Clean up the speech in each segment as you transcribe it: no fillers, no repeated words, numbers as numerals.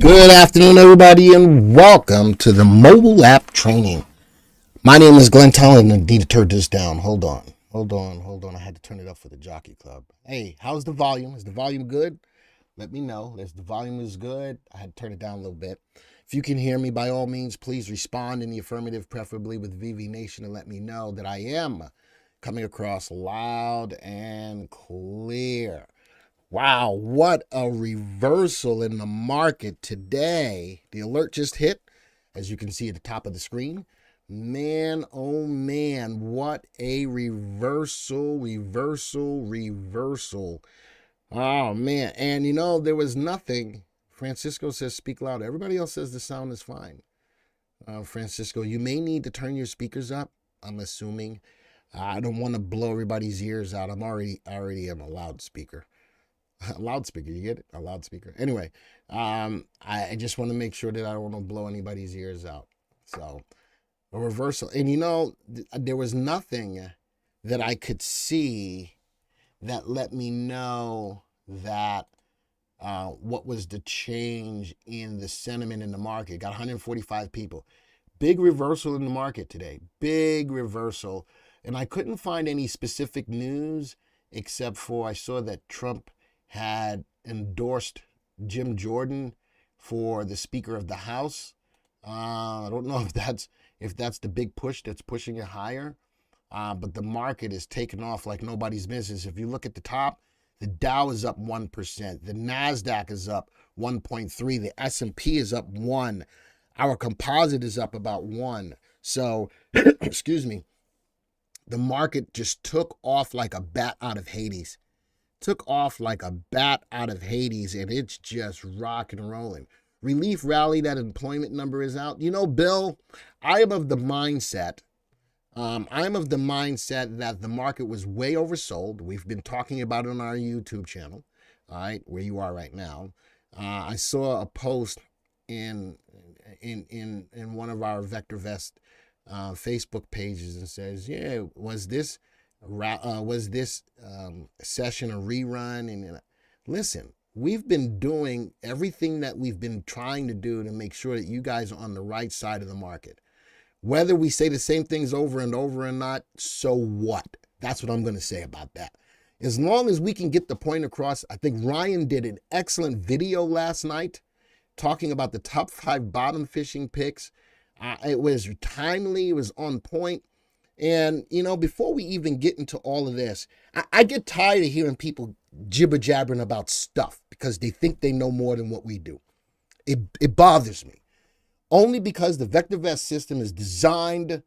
Good afternoon, everybody, and welcome to the mobile app training. My name is Glenn Town, and I need to turn this down. Hold on. I had to turn it up for the Jockey Club. Hey, how's the volume? Is the volume good? Let me know. If the volume is good, I had to turn it down a little bit. If you can hear me, by all means, please respond in the affirmative, preferably with VV Nation, and let me know that I am coming across loud and clear. Wow, what a reversal in the market today. The alert just hit, as you can see at the top of the screen. Man, oh man, what a reversal. Oh man, and you know, there was nothing. Francisco says speak loud. Everybody else says the sound is fine. Francisco, you may need to turn your speakers up, I'm assuming. I don't want to blow everybody's ears out. I already am a loudspeaker. A loudspeaker, you get it? A loudspeaker. Anyway, I just want to make sure that I don't want to blow anybody's ears out. So, a reversal. And you know, there was nothing that I could see that let me know that what was the change in the sentiment in the market. Got 145 people. Big reversal in the market today. Big reversal. And I couldn't find any specific news except for I saw that Trump had endorsed Jim Jordan for the Speaker of the House. I don't know if that's the big push that's pushing it higher, but the market is taking off like nobody's business. If you look at the top, the Dow is up 1%, the Nasdaq is up 1.3, the S&P is up 1, our composite is up about 1. So, excuse me, the market just took off like a bat out of Hades. Took off like a bat out of Hades, and it's just rock and rolling. Relief rally, that employment number is out. You know, Bill, I am of the mindset that the market was way oversold. We've been talking about it on our YouTube channel, all right, where you are right now. I saw a post in one of our VectorVest Facebook pages and says, yeah, was this session a rerun? And listen, we've been doing everything that we've been trying to do to make sure that you guys are on the right side of the market. Whether we say the same things over and over or not, so what? That's what I'm going to say about that. As long as we can get the point across, I think Ryan did an excellent video last night talking about the top 5 bottom fishing picks. It was timely, it was on point. And, you know, before we even get into all of this, I get tired of hearing people jibber-jabbering about stuff because they think they know more than what we do. It bothers me. Only because the VectorVest system is designed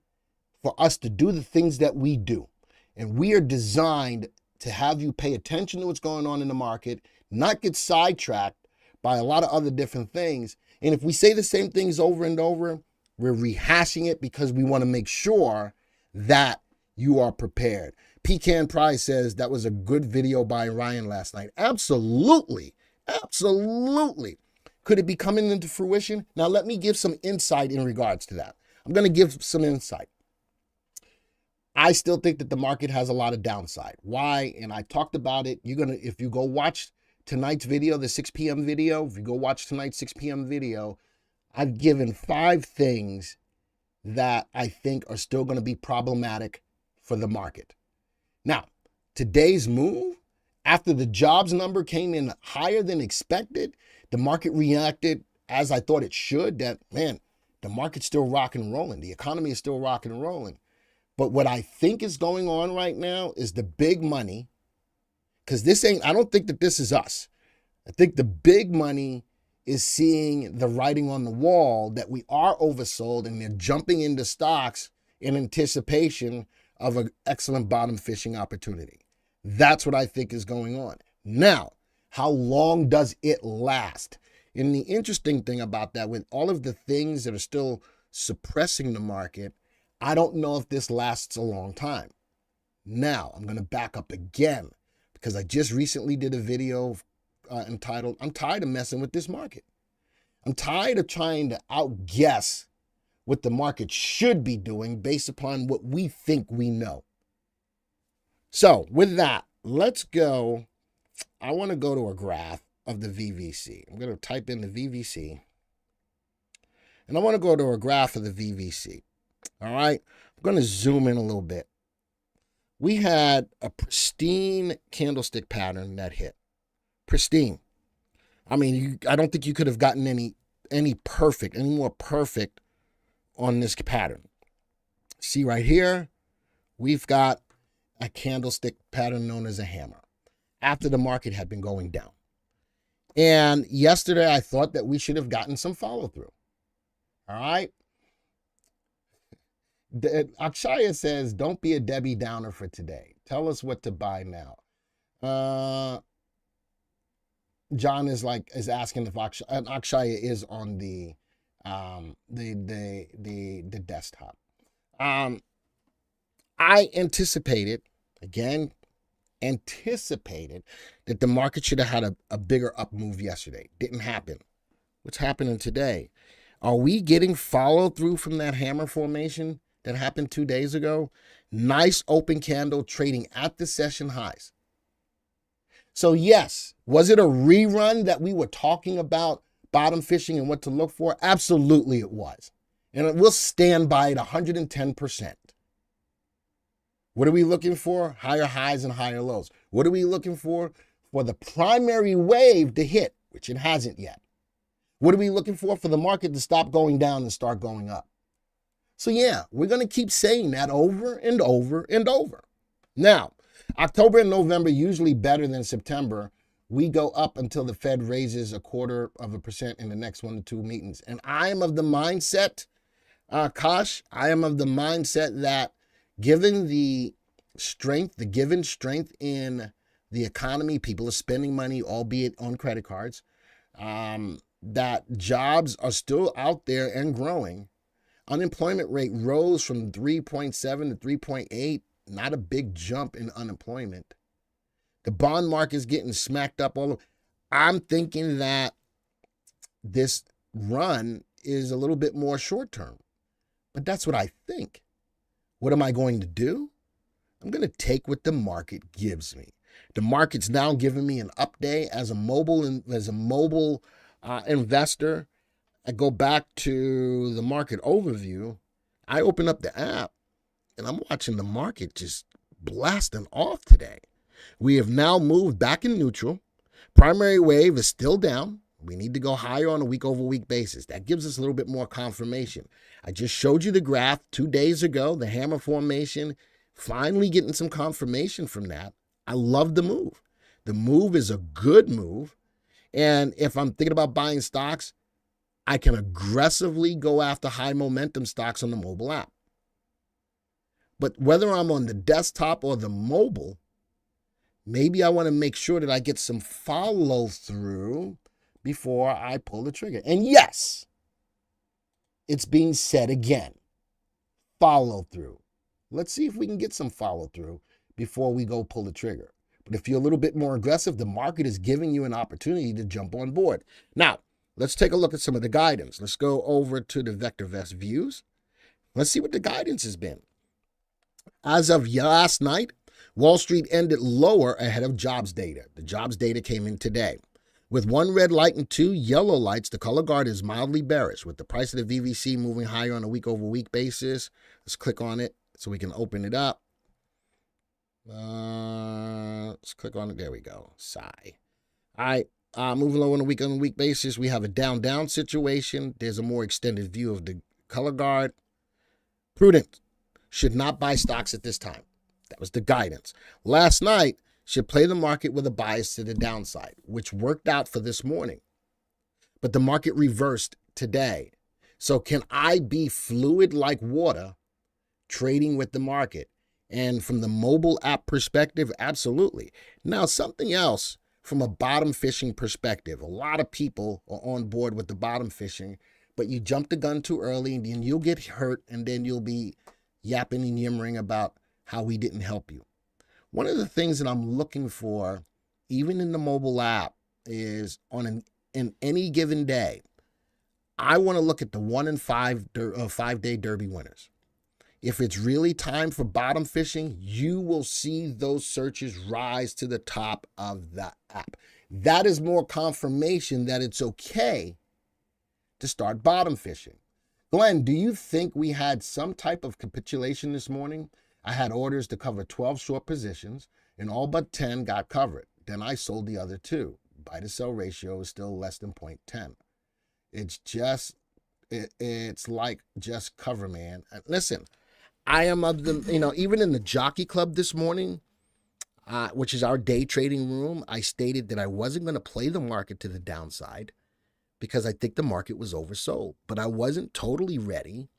for us to do the things that we do. And we are designed to have you pay attention to what's going on in the market, not get sidetracked by a lot of other different things. And if we say the same things over and over, we're rehashing it because we want to make sure that you are prepared. Pecan Prize says that was a good video by Ryan last night. Absolutely. Absolutely. Could it be coming into fruition? Now, let me give some insight in regards to that. I'm going to give some insight. I still think that the market has a lot of downside. Why? And I talked about it. If you go watch tonight's video, the 6 p.m. video, if you go watch tonight's 6 p.m. video, I've given 5 things that I think are still going to be problematic for the market. Now, today's move, after the jobs number came in higher than expected, the market reacted as I thought it should, that, man, the market's still rocking and rolling. The economy is still rocking and rolling. But what I think is going on right now is the big money, because I don't think that this is us. I think the big money is seeing the writing on the wall that we are oversold, and they're jumping into stocks in anticipation of an excellent bottom fishing opportunity. That's what I think is going on. Now, how long does it last? And the interesting thing about that, with all of the things that are still suppressing the market, I don't know if this lasts a long time. Now, I'm going to back up again because I just recently did a video entitled, I'm tired of messing with this market. I'm tired of trying to outguess what the market should be doing based upon what we think we know. So with that, let's go. I want to go to a graph of the VVC. I'm going to type in the VVC. And I want to go to a graph of the VVC. All right. I'm going to zoom in a little bit. We had a pristine candlestick pattern that hit. Pristine. I mean, I don't think you could have gotten any more perfect on this pattern. See right here, we've got a candlestick pattern known as a hammer after the market had been going down. And yesterday, I thought that we should have gotten some follow through. All right. Akshaya says, don't be a Debbie Downer for today. Tell us what to buy now. John is asking if Akshaya is on the desktop. I anticipated that the market should have had a bigger up move yesterday. Didn't happen. What's happening today? Are we getting follow through from that hammer formation that happened 2 days ago? Nice open candle trading at the session highs. So yes, was it a rerun that we were talking about bottom fishing and what to look for? Absolutely it was. And we'll stand by it 110%. What are we looking for? Higher highs and higher lows. What are we looking for? For the primary wave to hit, which it hasn't yet. What are we looking for? For the market to stop going down and start going up. So yeah, we're going to keep saying that over and over and over. Now, October and November usually better than September. We go up until the Fed raises 0.25% in the next 1 to 2 meetings. And I am of the mindset, I am of the mindset that given the given strength in the economy, people are spending money, albeit on credit cards, that jobs are still out there and growing. Unemployment rate rose from 3.7 to 3.8, not a big jump in unemployment. The bond market is getting smacked up all over. I'm thinking that this run is a little bit more short term, but that's what I think. What am I going to do? I'm going to take what the market gives me. The market's now giving me an up day as a mobile investor. I go back to the market overview. I open up the app and I'm watching the market just blasting off today. We have now moved back in neutral. Primary wave is still down. We need to go higher on a week-over-week basis. That gives us a little bit more confirmation. I just showed you the graph 2 days ago, the hammer formation, finally getting some confirmation from that. I love the move. The move is a good move. And if I'm thinking about buying stocks, I can aggressively go after high momentum stocks on the mobile app. But whether I'm on the desktop or the mobile, maybe I want to make sure that I get some follow through before I pull the trigger. And yes, it's being said again, follow through. Let's see if we can get some follow through before we go pull the trigger. But if you're a little bit more aggressive, the market is giving you an opportunity to jump on board. Now, let's take a look at some of the guidance. Let's go over to the VectorVest views. Let's see what the guidance has been. As of last night, Wall Street ended lower ahead of jobs data. The jobs data came in today. With 1 red light and 2 yellow lights, the color guard is mildly bearish, with the price of the VVC moving higher on a week-over-week basis. Let's click on it so we can open it up. Let's click on it. There we go. Sigh. All right. Moving low on a week-on-week basis, we have a down-down situation. There's a more extended view of the color guard. Prudent. Should not buy stocks at this time. That was the guidance. Last night, should play the market with a bias to the downside, which worked out for this morning. But the market reversed today. So can I be fluid like water trading with the market? And from the mobile app perspective, absolutely. Now, something else from a bottom fishing perspective. A lot of people are on board with the bottom fishing, but you jump the gun too early and then you'll get hurt and then you'll be yapping and yammering about how we didn't help you. One of the things that I'm looking for, even in the mobile app, is in any given day, I want to look at the 1 and 5 5-day Derby winners. if it's really time for bottom fishing, you will see those searches rise to the top of the app. That is more confirmation that it's okay to start bottom fishing. Glenn, do you think we had some type of capitulation this morning? I had orders to cover 12 short positions, and all but 10 got covered. Then I sold the other 2. Buy to sell ratio is still less than 0.10. It's like just cover, man. Listen, I am of the, even in the Jockey Club this morning, which is our day trading room, I stated that I wasn't going to play the market to the downside because I think the market was oversold. But I wasn't totally ready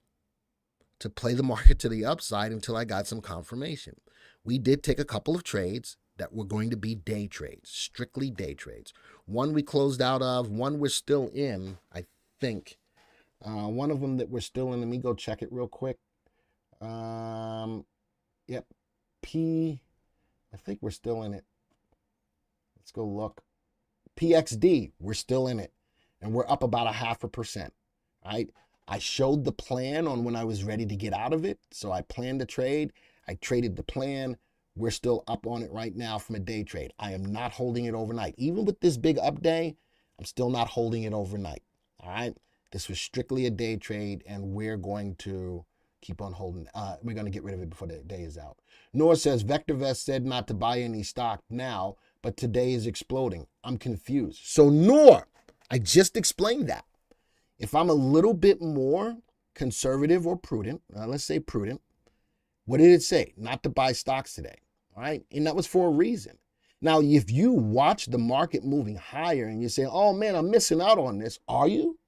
to play the market to the upside until I got some confirmation. We did take a couple of trades that were going to be day trades, strictly day trades. One we closed out of, one we're still in, I think. One of them that we're still in, let me go check it real quick. Yep, I think we're still in it. Let's go look. PXD, we're still in it. And we're up about 0.5%, right? I showed the plan on when I was ready to get out of it. So I planned the trade. I traded the plan. We're still up on it right now from a day trade. I am not holding it overnight. Even with this big up day, I'm still not holding it overnight, all right? This was strictly a day trade, and we're going to keep on holding. We're going to get rid of it before the day is out. Noah says, VectorVest said not to buy any stock now, but today is exploding. I'm confused. So Noah, I just explained that. If I'm a little bit more conservative or prudent, let's say prudent, what did it say? Not to buy stocks today, all right? And that was for a reason. Now, if you watch the market moving higher and you say, oh man, I'm missing out on this, are you?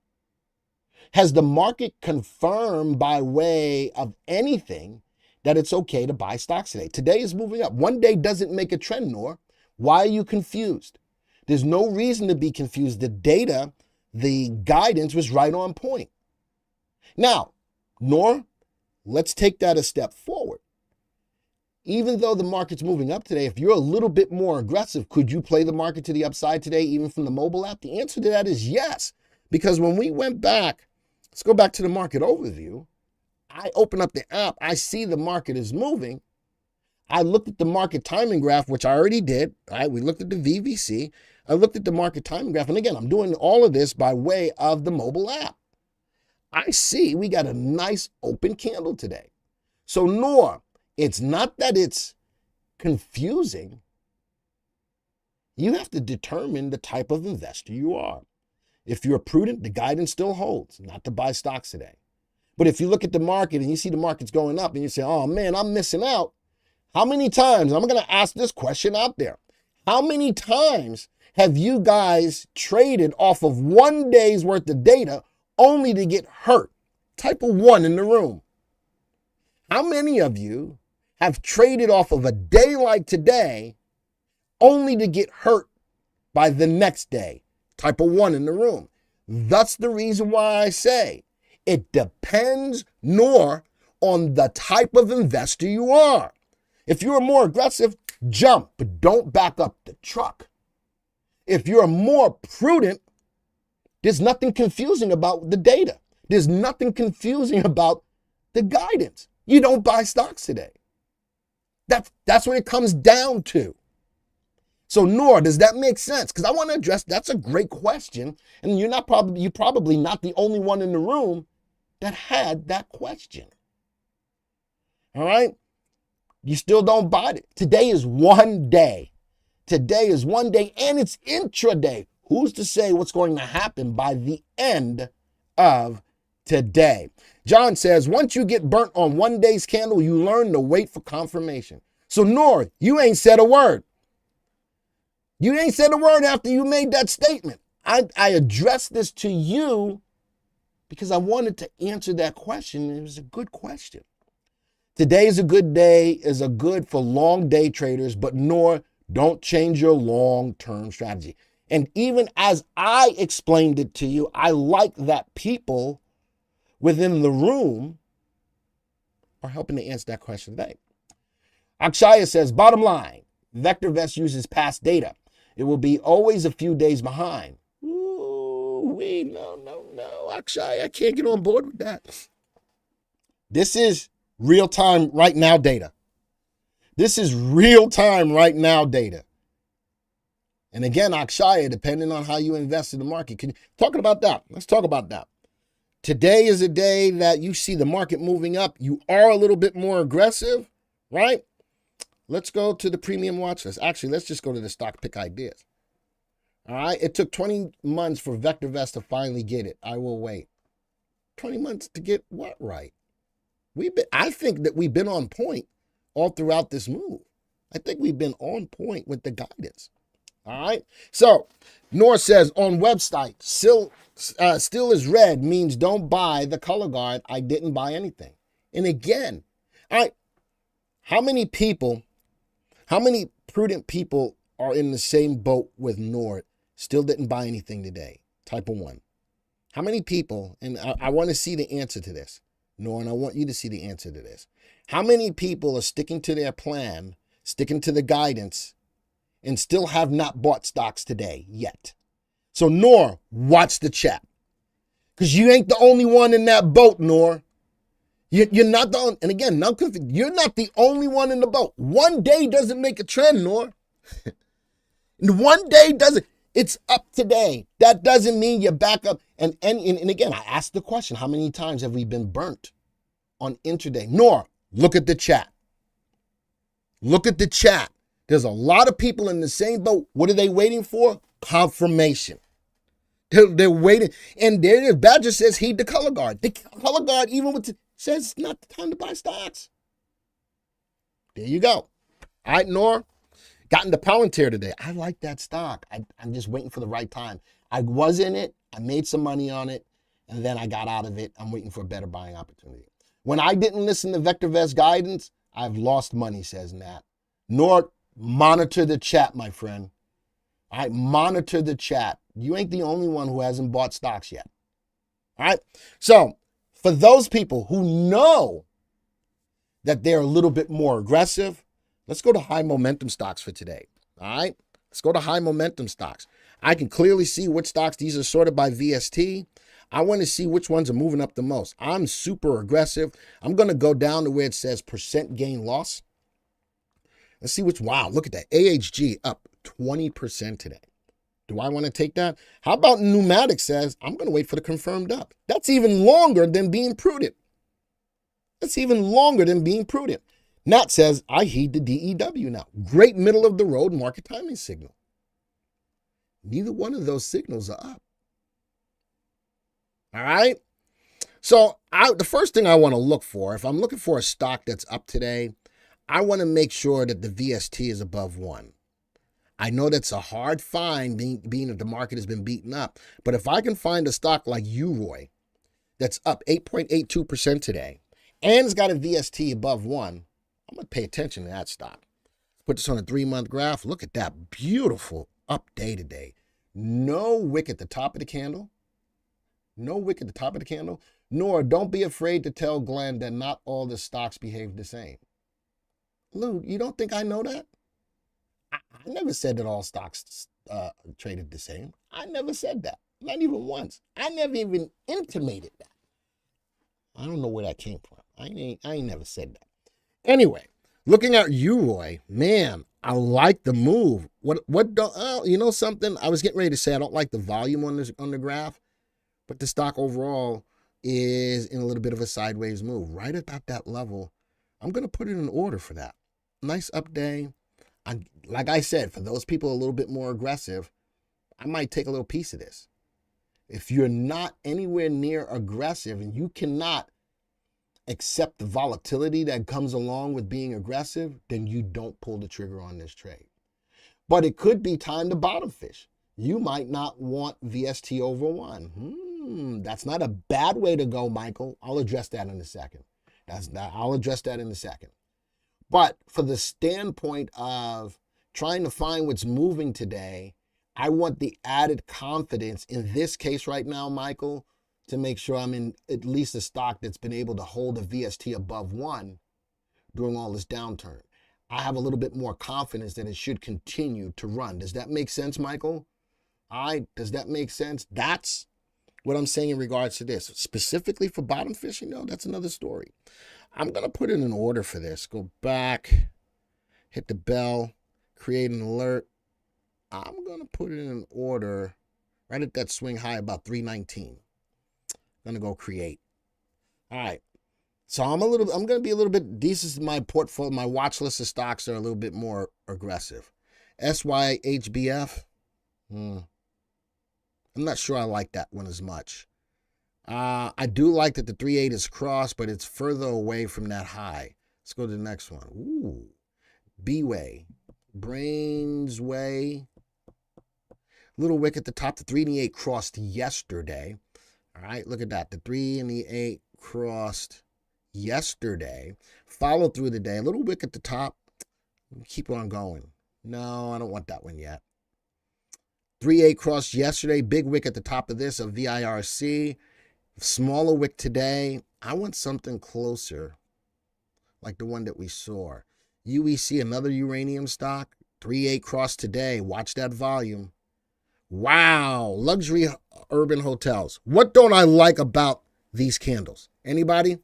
Has the market confirmed by way of anything that it's okay to buy stocks today? Today is moving up. One day doesn't make a trend, nor. Why are you confused? There's no reason to be confused. The data, the guidance was right on point. Now, nor, let's take that a step forward. Even though the market's moving up today, if you're a little bit more aggressive, could you play the market to the upside today, even from the mobile app? The answer to that is yes. Because when we went back, let's go back to the market overview. I open up the app. I see the market is moving. I looked at the market timing graph, which I already did. All right, we looked at the VVC. I looked at the market timing graph. And again, I'm doing all of this by way of the mobile app. I see we got a nice open candle today. So nor, it's not that it's confusing. You have to determine the type of investor you are. If you're prudent, the guidance still holds, not to buy stocks today. But if you look at the market and you see the market's going up and you say, oh man, I'm missing out. How many times, I'm going to ask this question out there. How many times have you guys traded off of one day's worth of data only to get hurt? Type of 1 in the room. How many of you have traded off of a day like today only to get hurt by the next day? Type of 1 in the room. That's the reason why I say it depends nor on the type of investor you are. If you're more aggressive, jump, but don't back up the truck. If you're more prudent, there's nothing confusing about the data. There's nothing confusing about the guidance. You don't buy stocks today. That's what it comes down to. So nor, does that make sense? Because I want to address, that's a great question. And you're probably not the only one in the room that had that question. All right? You still don't buy it. Today is one day. Today is one day and it's intraday. Who's to say what's going to happen by the end of today? John says, once you get burnt on one day's candle, you learn to wait for confirmation. So nor, you ain't said a word. You ain't said a word after you made that statement. I addressed this to you because I wanted to answer that question. It was a good question. Today is a good day, is a good for long day traders, but nor don't change your long-term strategy. And even as I explained it to you, I like that people within the room are helping to answer that question today. Akshaya says, bottom line, VectorVest uses past data. It will be always a few days behind. No, Akshaya, I can't get on board with that. This is Real time right now data. This is real time right now data. And again, Akshaya, depending on how you invest in the market. Talking about that. Let's talk about that. Today is a day that you see the market moving up. You are a little bit more aggressive, right? Let's go to the premium watch list. Actually, let's just go to the stock pick ideas. All right. It took 20 months for VectorVest to finally get it. I will wait. 20 months to get what right? I think that we've been on point all throughout this move. I think we've been on point with the guidance. All right. So Nor says on website, still is red means don't buy the color guard. I didn't buy anything. And again, all right, how many prudent people are in the same boat with Nord, still didn't buy anything today? Type of one. How many people, and I want to see the answer to this, Nor, and I want you to see the answer to this. How many people are sticking to their plan, sticking to the guidance, and still have not bought stocks today yet? So Nor, watch the chat. Because you ain't the only one in that boat, Nor. You're not the only, and again, you're not the only one in the boat. One day doesn't make a trend, Nor. And one day doesn't. It's up today. That doesn't mean you're back up. And again, I asked the question, how many times have we been burnt on intraday? Nor, look at the chat. Look at the chat. There's a lot of people in the same boat. What are they waiting for? Confirmation. They're waiting. And there Badger says heed the color guard. The color guard even says it's not the time to buy stocks. There you go. All right, Nor. Got into Palantir today. I like that stock. I'm just waiting for the right time. I was in it. I made some money on it. And then I got out of it. I'm waiting for a better buying opportunity. When I didn't listen to VectorVest guidance, I've lost money, says Nat. Nor, monitor the chat, my friend. All right, monitor the chat. You ain't the only one who hasn't bought stocks yet. All right. So for those people who know that they're a little bit more aggressive, let's go to high momentum stocks for today. All right. Let's go to high momentum stocks. I can clearly see which stocks, these are sorted by VST. I want to see which ones are moving up the most. I'm super aggressive. I'm going to go down to where it says percent gain loss. Let's see which, wow, look at that. AHG up 20% today. Do I want to take that? How about Pneumatic says, I'm going to wait for the confirmed up. That's even longer than being prudent. That's even longer than being prudent. Nat says, I heed the DEW now. Great middle of the road market timing signal. Neither one of those signals are up. All right. So the first thing I want to look for, if I'm looking for a stock that's up today, I want to make sure that the VST is above 1. I know that's a hard find being that the market has been beaten up. But if I can find a stock like UROY that's up 8.82% today and it's got a VST above 1, I'm going to pay attention to that stock. Put this on a 3-month graph. Look at that beautiful up day today. No wick at the top of the candle. No wick at the top of the candle. Nor don't be afraid to tell Glenn that not all the stocks behave the same. Lou, you don't think I know that? I never said that all stocks traded the same. I never said that. Not even once. I never even intimated that. I don't know where that came from. I ain't never said that. Anyway, looking at UROY, man, I like the move. You know something? I was getting ready to say I don't like the volume on the graph, but the stock overall is in a little bit of a sideways move. Right about that level, I'm going to put it in order for that. Nice up day. Like I said, for those people a little bit more aggressive, I might take a little piece of this. If you're not anywhere near aggressive and you cannot accept the volatility that comes along with being aggressive, then you don't pull the trigger on this trade. But it could be time to bottom fish. You might not want VST over 1. That's not a bad way to go, Michael. I'll address that in a second. I'll address that in a second. But for the standpoint of trying to find what's moving today, I want the added confidence in this case right now, Michael, to make sure I'm in at least a stock that's been able to hold a VST above 1 during all this downturn. I have a little bit more confidence that it should continue to run. Does that make sense, Michael? All right, does that make sense? That's what I'm saying in regards to this. Specifically for bottom fishing, no, that's another story. I'm going to put in an order for this. Go back, hit the bell, create an alert. I'm going to put in an order right at that swing high about 319. I'm going to go create. All right. So I'm going to be a little bit, this is my portfolio, my watch list of stocks are a little bit more aggressive. SYHBF, I'm not sure I like that one as much. I do like that the 3.8 is crossed, but it's further away from that high. Let's go to the next one. Ooh, B-Way, Brainsway. Little wick at the top. The 3 and the 8 crossed yesterday. All right, look at that. The 3 and the 8 crossed yesterday. Follow through the day. A little wick at the top. Keep on going. No, I don't want that one yet. 3.8 crossed yesterday. Big wick at the top of this of VIRC. Smaller wick today. I want something closer, like the one that we saw. UEC, another uranium stock. 3.8 crossed today. Watch that volume. Wow. Luxury urban hotels. What don't I like about these candles? Anybody?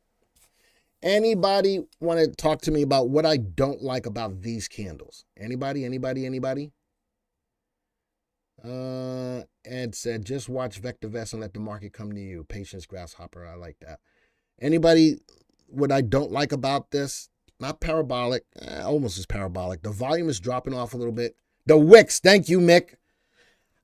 Anybody want to talk to me about what I don't like about these candles? Anybody? Ed said, just watch VectorVest and let the market come to you. Patience, grasshopper. I like that. Anybody, what I don't like about this? Not parabolic. Almost as parabolic. The volume is dropping off a little bit. The wicks. Thank you, Mick.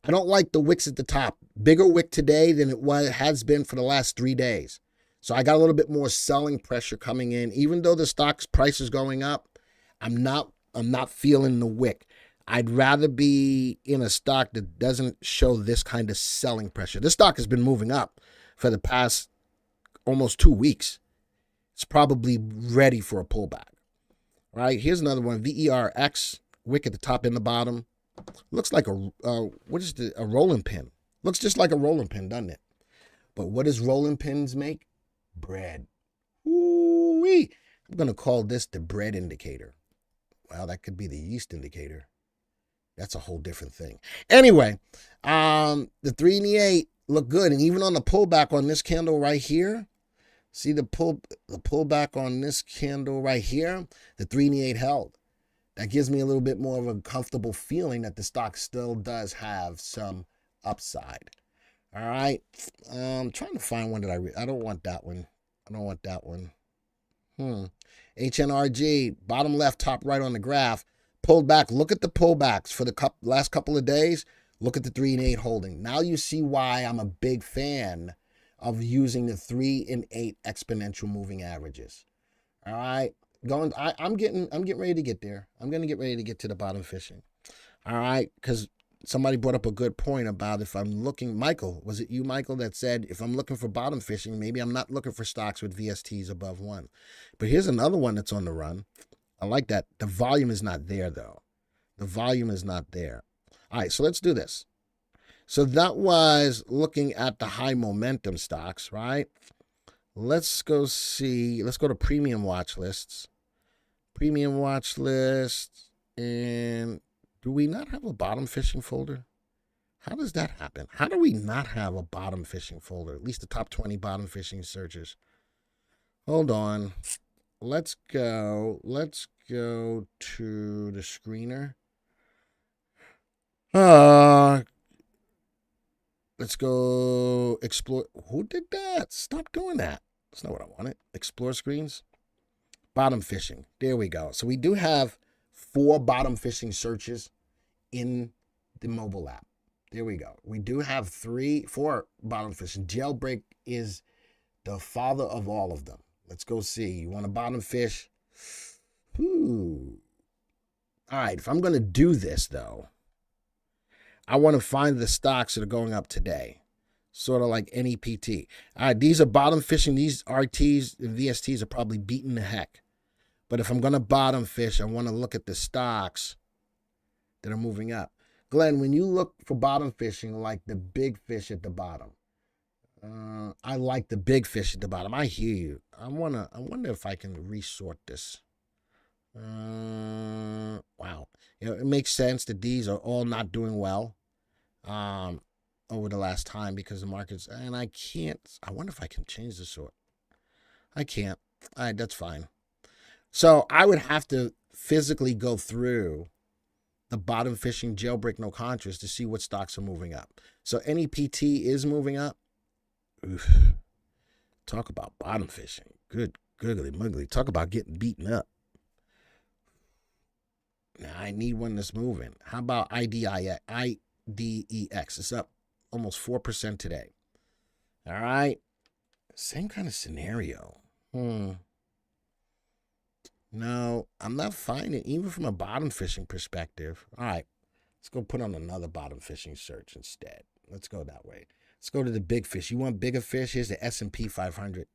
I don't like the wicks at the top. Bigger wick today than it has been for the last 3 days. So I got a little bit more selling pressure coming in. Even though the stock's price is going up, I'm not feeling the wick. I'd rather be in a stock that doesn't show this kind of selling pressure. This stock has been moving up for the past almost 2 weeks. It's probably ready for a pullback. All right, here's another one. VERX, wick at the top and the bottom. Looks like a rolling pin. Looks just like a rolling pin, doesn't it? But what does rolling pins make? Bread. Ooh-wee. I'm going to call this the bread indicator. Well, that could be the yeast indicator. That's a whole different thing. Anyway, the 3 and the 8 look good. And even on the pullback on this candle right here, see the pullback on this candle right here, the 3 and the 8 held. That gives me a little bit more of a comfortable feeling that the stock still does have some upside. All right. I'm trying to find one that I don't want that one. HNRG, bottom left, top right on the graph. Pulled back. Look at the pullbacks for the last couple of days. Look at the 3 and 8 holding. Now you see why I'm a big fan of using the 3 and 8 exponential moving averages. All right. I'm getting ready to get there. I'm going to get ready to get to the bottom fishing. All right. Because somebody brought up a good point about if I'm looking, Michael, was it you, Michael, that said, if I'm looking for bottom fishing, maybe I'm not looking for stocks with VSTs above 1. But here's another one that's on the run. I like that. The volume is not there, though. The volume is not there. All right, so let's do this. So that was looking at the high momentum stocks, right? Let's go to premium watch lists. Premium watch lists. And do we not have a bottom fishing folder? How does that happen? How do we not have a bottom fishing folder? At least the top 20 bottom fishing searches. Hold on. Let's go to the screener. Let's go explore. Who did that? Stop doing that. That's not what I wanted. Explore screens. Bottom fishing. There we go. So we do have 4 bottom fishing searches in the mobile app. There we go. We do have 4 bottom fishing. Jailbreak is the father of all of them. Let's go see. You want a bottom fish? Ooh. All right. If I'm going to do this, though, I want to find the stocks that are going up today. Sort of like NEPT. All right. These are bottom fishing. These RTs and VSTs are probably beating the heck. But if I'm going to bottom fish, I want to look at the stocks that are moving up. Glenn, when you look for bottom fishing, like the big fish at the bottom, I like the big fish at the bottom. I hear you. I wonder if I can resort this. Wow. It makes sense that these are all not doing well. over the last time because the market's, and I can't, I wonder if I can change the sort. I can't. All right, that's fine. So I would have to physically go through the bottom fishing jailbreak no contrast to see what stocks are moving up. So NEPT is moving up. Oof. Talk about bottom fishing. Good googly muggly. Talk about getting beaten up. Now I need one that's moving. How about IDEX? It's up almost 4% today. All right. Same kind of scenario. No, I'm not finding, even from a bottom fishing perspective. All right, let's go put on another bottom fishing search instead. Let's go that way. Let's go to the big fish. You want bigger fish? Here's the S&P 500.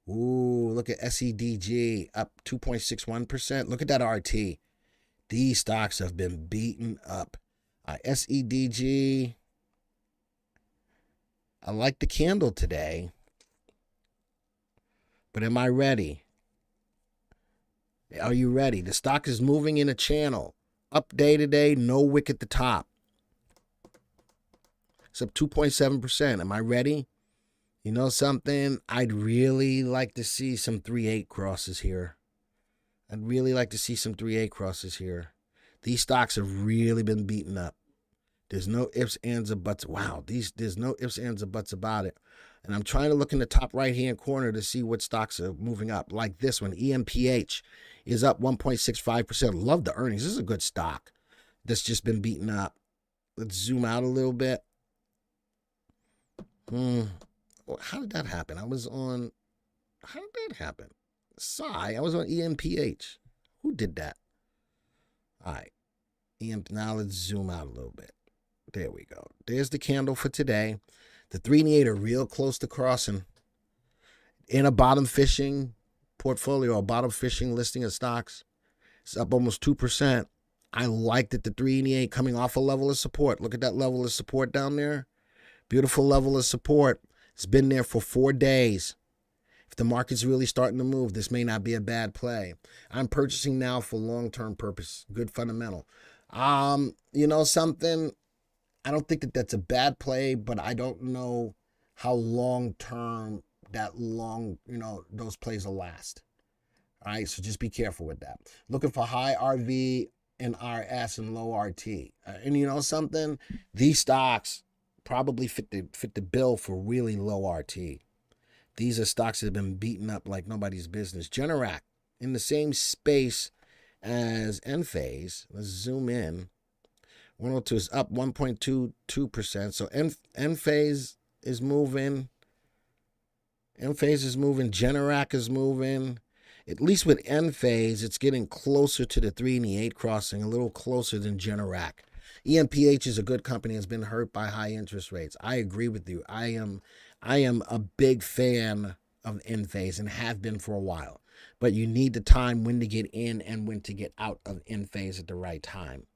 Ooh, look at SEDG up 2.61%. Look at that RT. These stocks have been beaten up. SEDG. I like the candle today, but am I ready? Are you ready? The stock is moving in a channel. Up day to day, no wick at the top. It's up 2.7%. Am I ready? You know something? I'd really like to see some 3-8 crosses here. I'd really like to see some 3-8 crosses here. These stocks have really been beaten up. There's no ifs, ands, or buts. Wow, there's no ifs, ands, or buts about it. And I'm trying to look in the top right-hand corner to see what stocks are moving up. Like this one, EMPH is up 1.65%. Love the earnings. This is a good stock that's just been beaten up. Let's zoom out a little bit. How did that happen? How did that happen? I was on EMPH. Who did that? All right. Now let's zoom out a little bit. There we go. There's the candle for today. The 3 and 8 are real close to crossing. In a bottom fishing portfolio, a bottom fishing listing of stocks, it's up almost 2%. I like that the 3 and 8 coming off a level of support. Look at that level of support down there. Beautiful level of support. It's been there for 4 days. If the market's really starting to move, this may not be a bad play. I'm purchasing now for long-term purpose. Good fundamental. You know something? I don't think that that's a bad play, but I don't know how long-term those plays will last. All right, so just be careful with that. Looking for high RV and RS and low RT. And you know something? These stocks probably fit the bill for really low RT. These are stocks that have been beaten up like nobody's business. Generac in the same space as Enphase. Let's zoom in. 102 is up 1.22%. So Enphase is moving. Enphase is moving. Generac is moving. At least with Enphase, it's getting closer to the 3 and the 8 crossing, a little closer than Generac. EMPH is a good company. Has been hurt by high interest rates. I agree with you. I am a big fan of Enphase and have been for a while. But you need the time when to get in and when to get out of Enphase at the right time.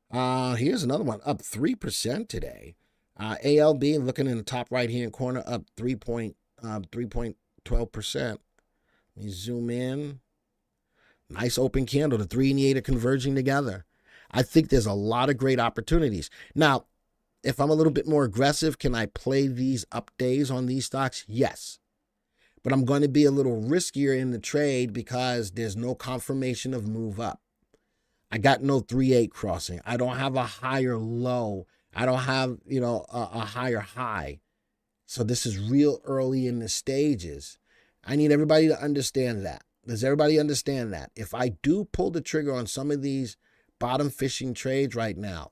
Here's another one, up 3% today. ALB, looking in the top right-hand corner, up 3.12%. Let me zoom in. Nice open candle. The 3 and the 8 are converging together. I think there's a lot of great opportunities. Now, if I'm a little bit more aggressive, can I play these up days on these stocks? Yes. But I'm going to be a little riskier in the trade because there's no confirmation of move up. I got no 3-8 crossing. I don't have a higher low. I don't have, a higher high. So this is real early in the stages. I need everybody to understand that. Does everybody understand that? If I do pull the trigger on some of these bottom fishing trades right now,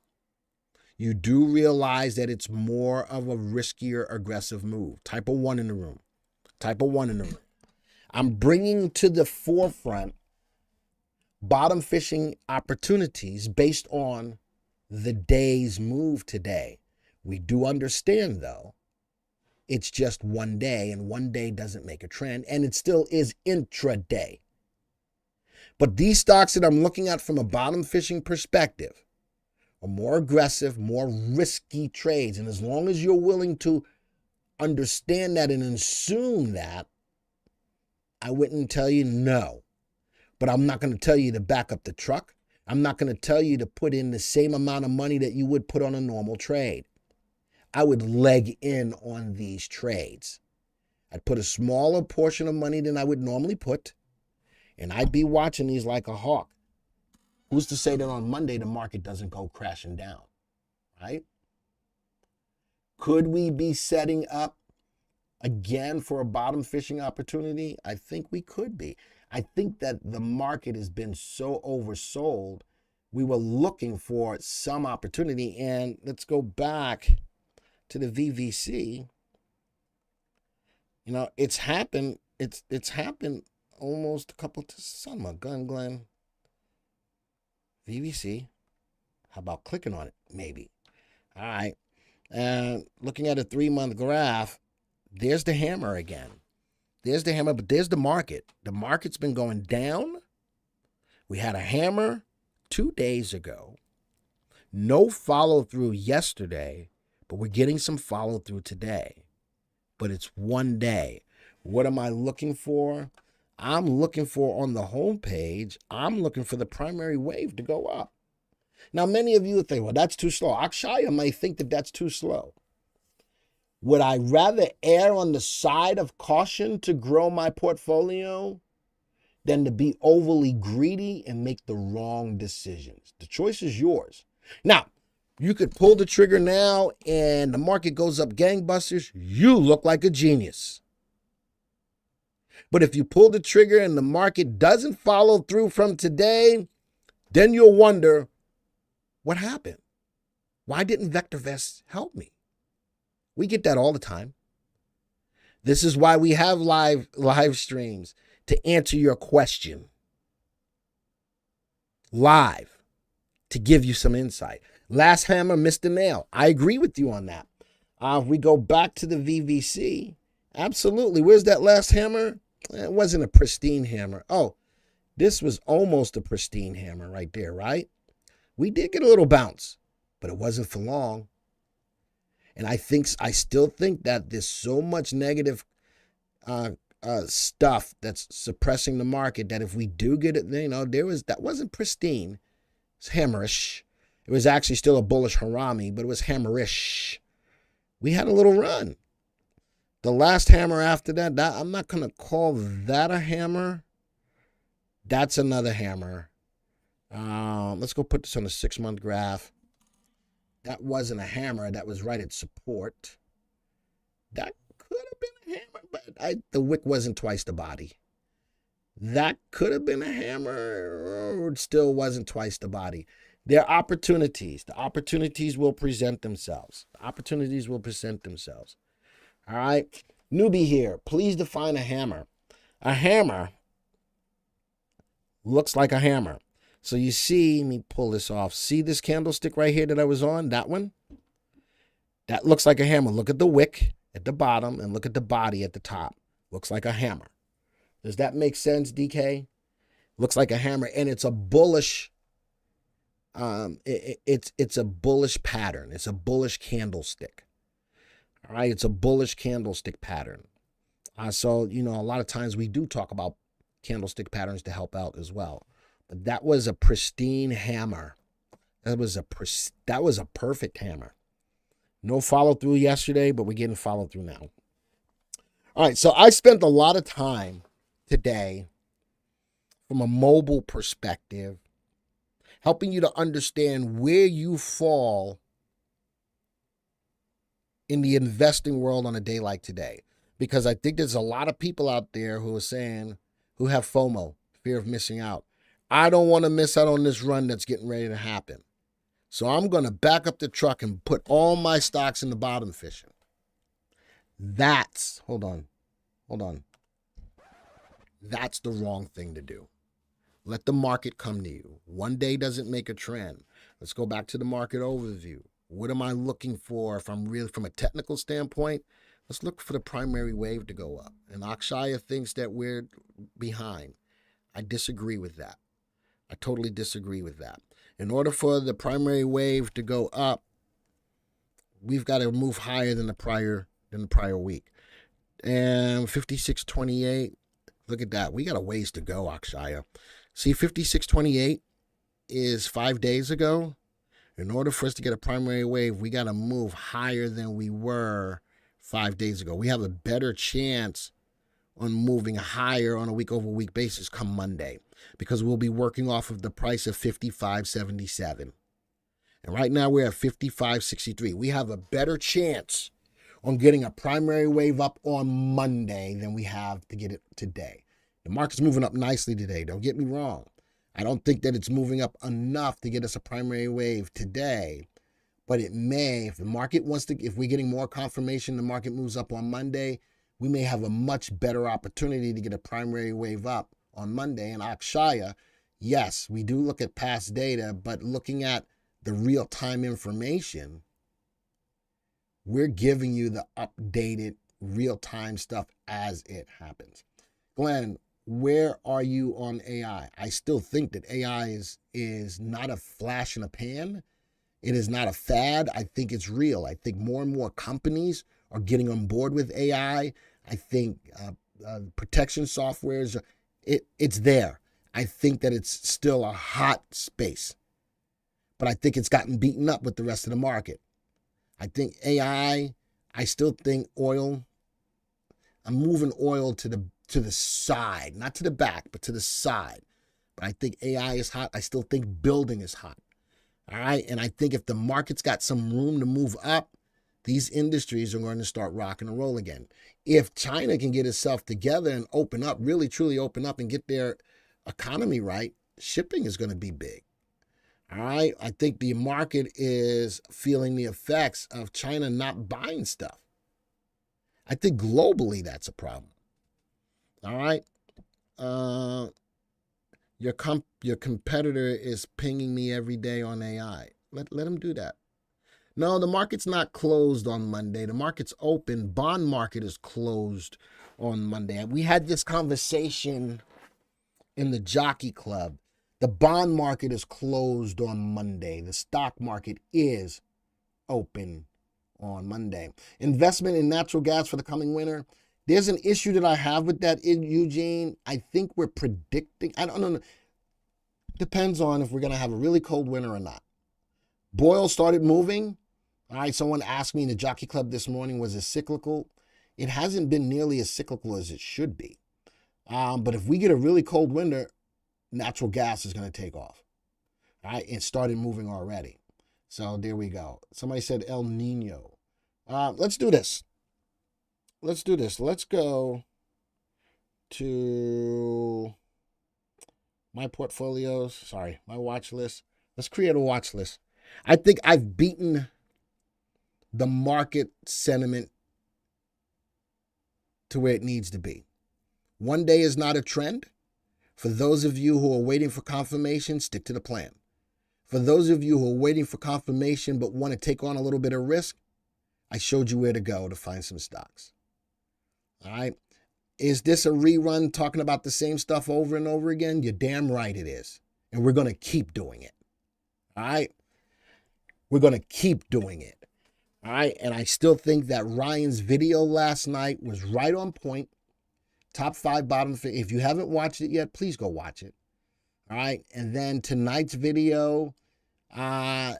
you do realize that it's more of a riskier, aggressive move. Type of 1 in the room. Type of 1 in the room. I'm bringing to the forefront bottom fishing opportunities based on the day's move today. We do understand, though, it's just one day, and one day doesn't make a trend, and it still is intraday. But these stocks that I'm looking at from a bottom fishing perspective are more aggressive, more risky trades. And as long as you're willing to understand that and assume that, I wouldn't tell you no. But I'm not going to tell you to back up the truck. I'm not going to tell you to put in the same amount of money that you would put on a normal trade. I would leg in on these trades. I'd put a smaller portion of money than I would normally put, and I'd be watching these like a hawk. Who's to say that on Monday the market doesn't go crashing down, right? Could we be setting up again for a bottom fishing opportunity? I think we could be. I think that the market has been so oversold. We were looking for some opportunity. And let's go back to the VVC. You know, it's happened. It's happened almost a couple to son of a gun, Glenn. VVC. How about clicking on it? Maybe. All right. And looking at a 3-month graph, there's the hammer again. There's the hammer, but there's the market. The market's been going down. We had a hammer 2 days ago. No follow through yesterday, but we're getting some follow through today. But it's 1 day. What am I looking for? I'm looking for on the home page, I'm looking for the primary wave to go up. Now, many of you would think, well, that's too slow. Akshaya may think that that's too slow. Would I rather err on the side of caution to grow my portfolio than to be overly greedy and make the wrong decisions? The choice is yours. Now, you could pull the trigger now and the market goes up gangbusters. You look like a genius. But if you pull the trigger and the market doesn't follow through from today, then you'll wonder, what happened? Why didn't VectorVest help me? We get that all the time. This is why we have live streams, to answer your question. Live, to give you some insight. Last hammer missed the nail. I agree with you on that. If we go back to the VVC, absolutely. Where's that last hammer? It wasn't a pristine hammer. Oh, this was almost a pristine hammer right there, right? We did get a little bounce, but it wasn't for long. And I still think that there's so much negative stuff that's suppressing the market that if we do get it, that wasn't pristine. It's hammerish. It was actually still a bullish harami, but it was hammerish. We had a little run. The last hammer after that, I'm not going to call that a hammer. That's another hammer. Let's go put this on a 6-month graph. That wasn't a hammer. That was right at support. That could have been a hammer, but the wick wasn't twice the body. That could have been a hammer, or it still wasn't twice the body. There are opportunities. The opportunities will present themselves. The opportunities will present themselves. All right. Newbie here. Please define a hammer. A hammer looks like a hammer. So you see, let me pull this off. See this candlestick right here that I was on? That one? That looks like a hammer. Look at the wick at the bottom and look at the body at the top. Looks like a hammer. Does that make sense, DK? Looks like a hammer, and it's a bullish. It's a bullish pattern. It's a bullish candlestick. All right, it's a bullish candlestick pattern. So a lot of times we do talk about candlestick patterns to help out as well. But that was a pristine hammer. That was a perfect hammer. No follow through yesterday, but we're getting follow through now. All right, so I spent a lot of time today from a mobile perspective, helping you to understand where you fall in the investing world on a day like today. Because I think there's a lot of people out there who have FOMO, fear of missing out. I don't want to miss out on this run that's getting ready to happen. So I'm going to back up the truck and put all my stocks in the bottom fishing. Hold on. That's the wrong thing to do. Let the market come to you. 1 day doesn't make a trend. Let's go back to the market overview. What am I looking for if I'm really from a technical standpoint? Let's look for the primary wave to go up. And Akshaya thinks that we're behind. I disagree with that. I totally disagree with that. In order for the primary wave to go up, we've got to move higher than the prior week. And 56.28, look at that. We got a ways to go, Akshaya. See, 56.28 is 5 days ago. In order for us to get a primary wave, we got to move higher than we were 5 days ago. We have a better chance on moving higher on a week-over-week basis come Monday, because we'll be working off of the price of 55.77. And right now we're at 55.63. We have a better chance on getting a primary wave up on Monday than we have to get it today. The market's moving up nicely today. Don't get me wrong. I don't think that it's moving up enough to get us a primary wave today, but it may. If the market wants to, if we're getting more confirmation, the market moves up on Monday, we may have a much better opportunity to get a primary wave up on Monday. And Akshaya, yes, we do look at past data, but looking at the real-time information, we're giving you the updated real-time stuff as it happens. Glenn, where are you on AI? I still think that AI is not a flash in a pan. It is not a fad. I think it's real. I think more and more companies are getting on board with AI. I think protection softwares, it's there. I think that it's still a hot space, but I think it's gotten beaten up with the rest of the market. I think AI, I still think oil, I'm moving oil to the side, not to the back, but to the side. But I think AI is hot. I still think building is hot. All right. And I think if the market's got some room to move up, these industries are going to start rocking and roll again. If China can get itself together and open up, really, truly open up and get their economy right, shipping is going to be big. All right. I think the market is feeling the effects of China not buying stuff. I think globally that's a problem. All right. Your competitor is pinging me every day on AI. Let him do that. No, the market's not closed on Monday. The market's open. Bond market is closed on Monday. We had this conversation in the Jockey Club. The bond market is closed on Monday. The stock market is open on Monday. Investment in natural gas for the coming winter. There's an issue that I have with that, Eugene. I think we're predicting, I don't know. Depends on if we're going to have a really cold winter or not. Boyle started moving. All right, someone asked me in the Jockey Club this morning, was it cyclical? It hasn't been nearly as cyclical as it should be. But if we get a really cold winter, natural gas is going to take off. All right, it started moving already. So there we go. Somebody said El Nino. Let's do this. Let's do this. Let's go to my portfolios. Sorry, my watch list. Let's create a watch list. I think I've beaten the market sentiment to where it needs to be. One day is not a trend. For those of you who are waiting for confirmation, stick to the plan. For those of you who are waiting for confirmation but want to take on a little bit of risk, I showed you where to go to find some stocks. All right. Is this a rerun talking about the same stuff over and over again? You're damn right it is. And we're going to keep doing it. All right. We're going to keep doing it. All right. And I still think that Ryan's video last night was right on point. Top 5, bottom 5. If you haven't watched it yet, please go watch it. All right. And then tonight's video, I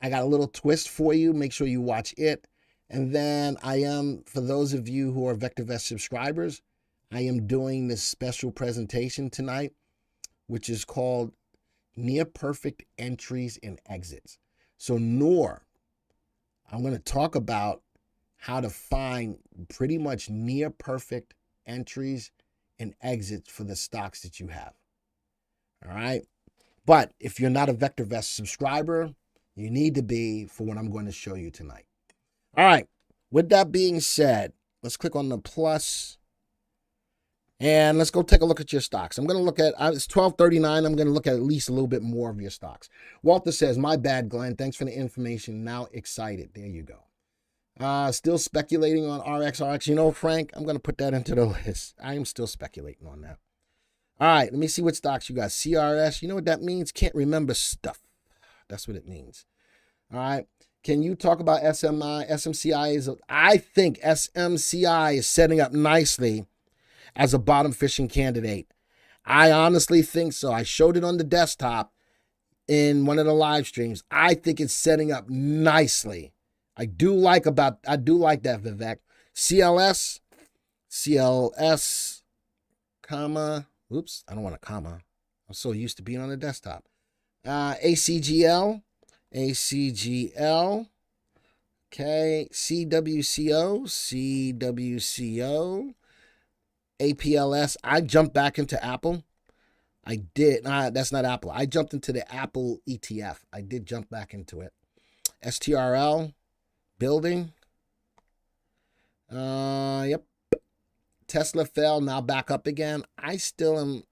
got a little twist for you. Make sure you watch it. And then for those of you who are VectorVest subscribers, I am doing this special presentation tonight, which is called Near Perfect Entries and Exits. So Noor, I'm going to talk about how to find pretty much near perfect entries and exits for the stocks that you have. All right. But if you're not a VectorVest subscriber, you need to be for what I'm going to show you tonight. All right. With that being said, let's click on the plus and let's go take a look at your stocks. I'm going to look at, it's 12:39. I'm going to look at least a little bit more of your stocks. Walter says, my bad, Glenn. Thanks for the information. Now excited. There you go. Still speculating on RXRX. You know, Frank, I'm going to put that into the list. I am still speculating on that. All right. Let me see what stocks you got. CRS. You know what that means? Can't remember stuff. That's what it means. All right. Can you talk about SMCI? I think SMCI is setting up nicely as a bottom fishing candidate. I honestly think so. I showed it on the desktop. in one of the live streams. I think it's setting up nicely. I do like that, Vivek. CLS, comma, oops, I don't want a comma. I'm so used to being on the desktop. ACGL, okay, CWCO, APLS. I jumped back into Apple. I did. That's not Apple. I jumped into the Apple ETF. I did jump back into it. STRL, building. Yep. Tesla fell, now back up again. I still am,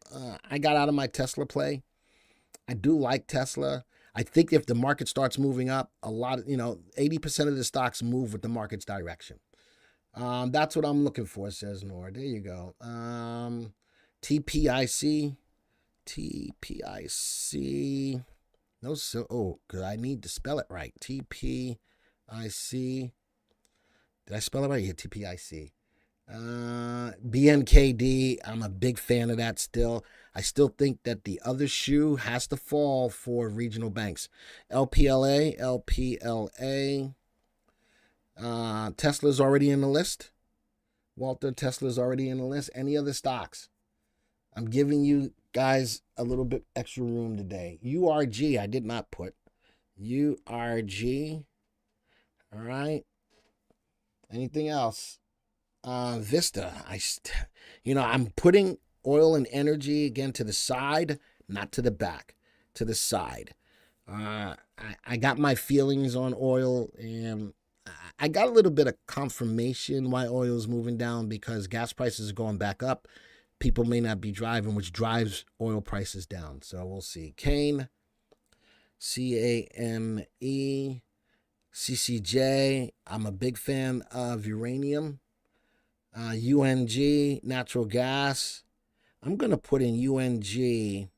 I got out of my Tesla play. I do like Tesla. I think if the market starts moving up, a lot of, 80% of the stocks move with the market's direction. That's what I'm looking for, says Nor. There you go. TPIC. No, because I need to spell it right. TPIC. Did I spell it right? Yeah, TPIC. BNKD, I'm a big fan of that still. I still think that the other shoe has to fall for regional banks. LPLA. Tesla's already in the list. Walter, Tesla's already in the list. Any other stocks? I'm giving you guys a little bit extra room today. URG, I did not put. URG. All right. Anything else? Vista. I'm putting oil and energy again to the side, not to the back, to the side. I got my feelings on oil, and I got a little bit of confirmation why oil is moving down, because gas prices are going back up. People may not be driving, which drives oil prices down. So we'll see. Kane, CAME, CCJ. I'm a big fan of uranium. UNG, natural gas. I'm going to put in UNG.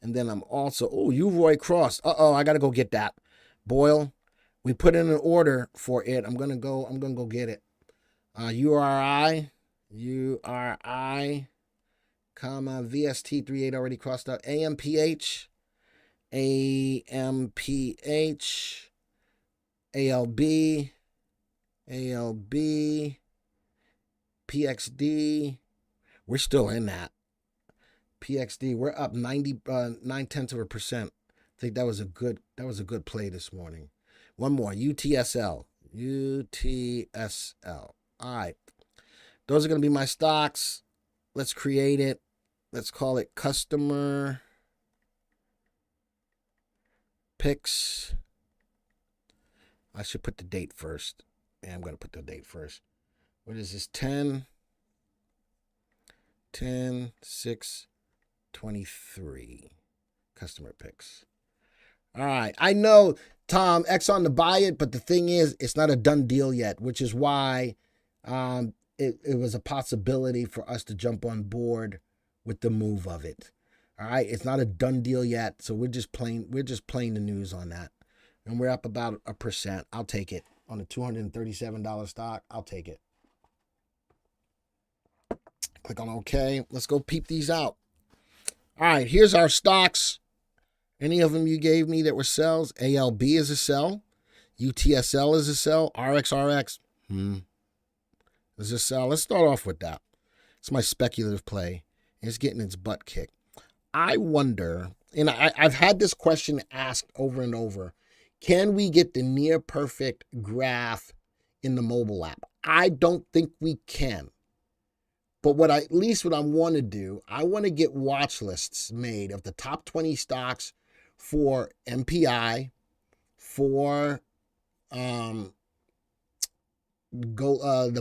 And then I'm also, Uroy Cross. I got to go get that. Boyle, we put in an order for it. I'm going to go get it. URI, comma, VST38 already crossed out. AMPH, ALB, PXD. We're still in that. PXD, we're up 0.9%. I think that was a good play this morning. One more, UTSL. All right. Those are going to be my stocks. Let's create it. Let's call it customer picks. I should put the date first. Yeah, I'm going to put the date first. What is this? 10/6/23. Customer picks. All right. I know Tom Exxon to buy it, but the thing is, it's not a done deal yet, which is why it was a possibility for us to jump on board with the move of it. All right. It's not a done deal yet, so we're just playing the news on that. And we're up about 1%. I'll take it. On a $237 stock, I'll take it. Click on OK. Let's go peep these out. All right, here's our stocks. Any of them you gave me that were sells? ALB is a sell. UTSL is a sell. RXRX is a sell. Let's start off with that. It's my speculative play. It's getting its butt kicked. I wonder, and I've had this question asked over and over, can we get the near perfect graph in the mobile app? I don't think we can. But what I want to do, I want to get watch lists made of the top 20 stocks for MPI, for the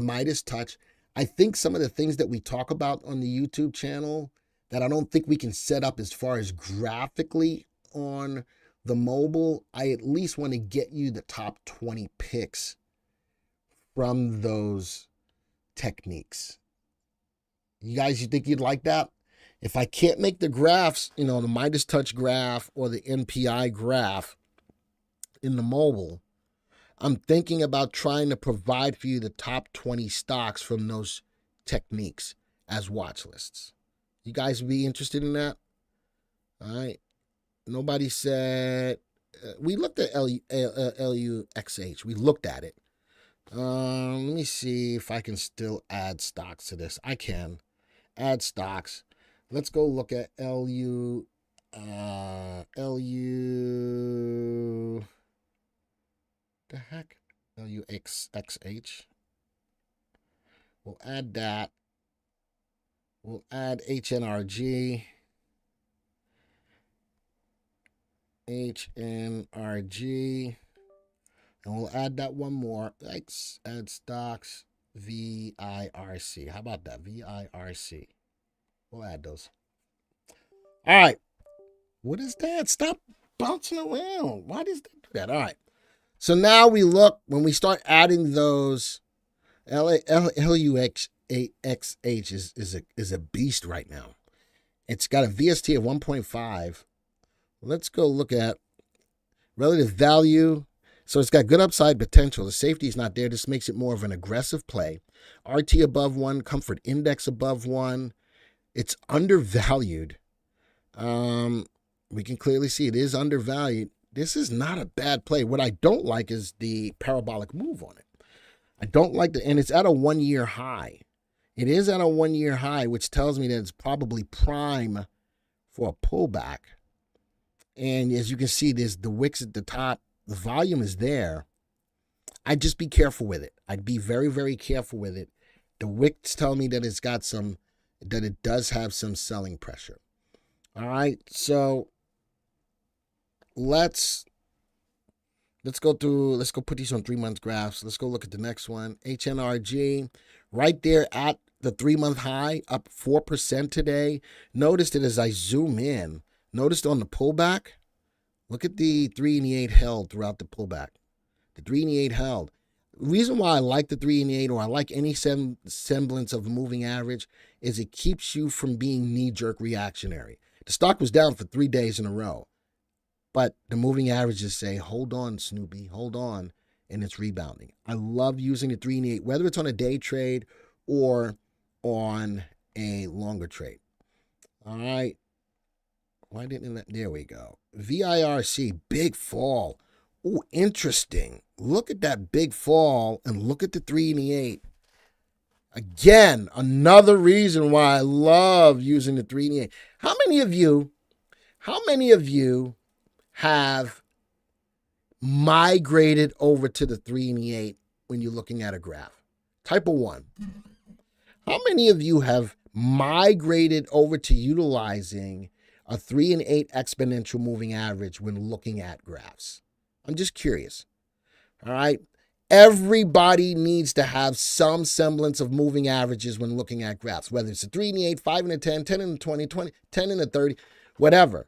Midas Touch. I think some of the things that we talk about on the YouTube channel that I don't think we can set up as far as graphically on the mobile, I at least want to get you the top 20 picks from those techniques. You guys, you think you'd like that? If I can't make the graphs, the Midas Touch graph or the NPI graph in the mobile, I'm thinking about trying to provide for you the top 20 stocks from those techniques as watch lists. You guys would be interested in that? All right. Nobody said. We looked at LUXH. We looked at it. Let me see if I can still add stocks to this. I can add stocks. Let's go look at LU. The heck? LUXH. We'll add that. We'll add HNRG. HNRG. And we'll add that one more. Let's add stocks VIRC. How about that? VIRC. We'll add those. All right. What is that? Stop bouncing around. Why does that do that? All right. So now we look, when we start adding those, LUXH is a beast right now. It's got a VST of 1.5. Let's go look at relative value. So it's got good upside potential. The safety is not there. This makes it more of an aggressive play. RT above 1, comfort index above 1. It's undervalued. We can clearly see it is undervalued. This is not a bad play. What I don't like is the parabolic move on it. I don't like the, and it's at a 1-year high. It is at a 1-year high, which tells me that it's probably prime for a pullback. And as you can see, there's the wicks at the top. The volume is there. I'd just be careful with it. I'd be very, very careful with it. The wicks tell me that it's got some, that it does have some selling pressure. All right, so let's go put these on 3-month graphs. Let's go look at the next one. HNRG, right there at the 3-month high, up 4% today. Notice that as I zoom in, notice on the pullback, look at the 3 and the 8 held throughout the pullback. The 3 and the 8 held. The reason why I like the 3 and the 8, or I like any semblance of a moving average, is it keeps you from being knee-jerk reactionary. The stock was down for 3 days in a row, but the moving averages say, hold on, Snoopy, hold on, and it's rebounding. I love using the 3 and the 8, whether it's on a day trade or on a longer trade. All right. Why didn't that? There we go. VIRC, big fall. Oh, interesting. Look at that big fall and look at the 3 and the 8. Again, another reason why I love using the 3 and the 8. How many of you have migrated over to the 3 and the 8 when you're looking at a graph? Type of 1. How many of you have migrated over to utilizing a 3 and 8 exponential moving average when looking at graphs? I'm just curious. All right. Everybody needs to have some semblance of moving averages when looking at graphs, whether it's a 3 and the 8, 5 and the 10, 10 and the 20, 10 and the 30, whatever.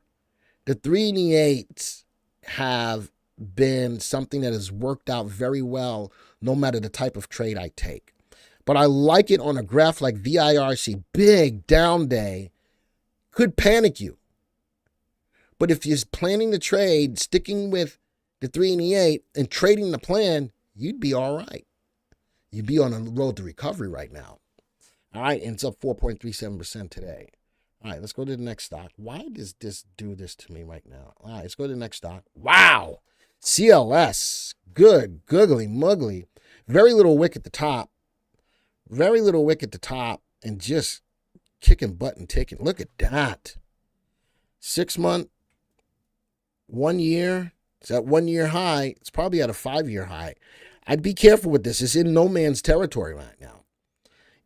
The 3 and the 8s have been something that has worked out very well no matter the type of trade I take. But I like it on a graph like VIRC, big down day, could panic you. But if you're planning the trade, sticking with the 3 and the 8 and trading the plan, you'd be all right. You'd be on a road to recovery right now. All right, and it's up 4.37% today. All right, let's go to the next stock. Why does this do this to me right now? All right, let's go to the next stock. Wow, CLS, good, googly, muggly. Very little wick at the top. Very little wick at the top, and just kicking butt and taking. Look at that. 6 month, 1 year. It's at 1 year high. It's probably at a 5-year high. I'd be careful with this. It's in no man's territory right now.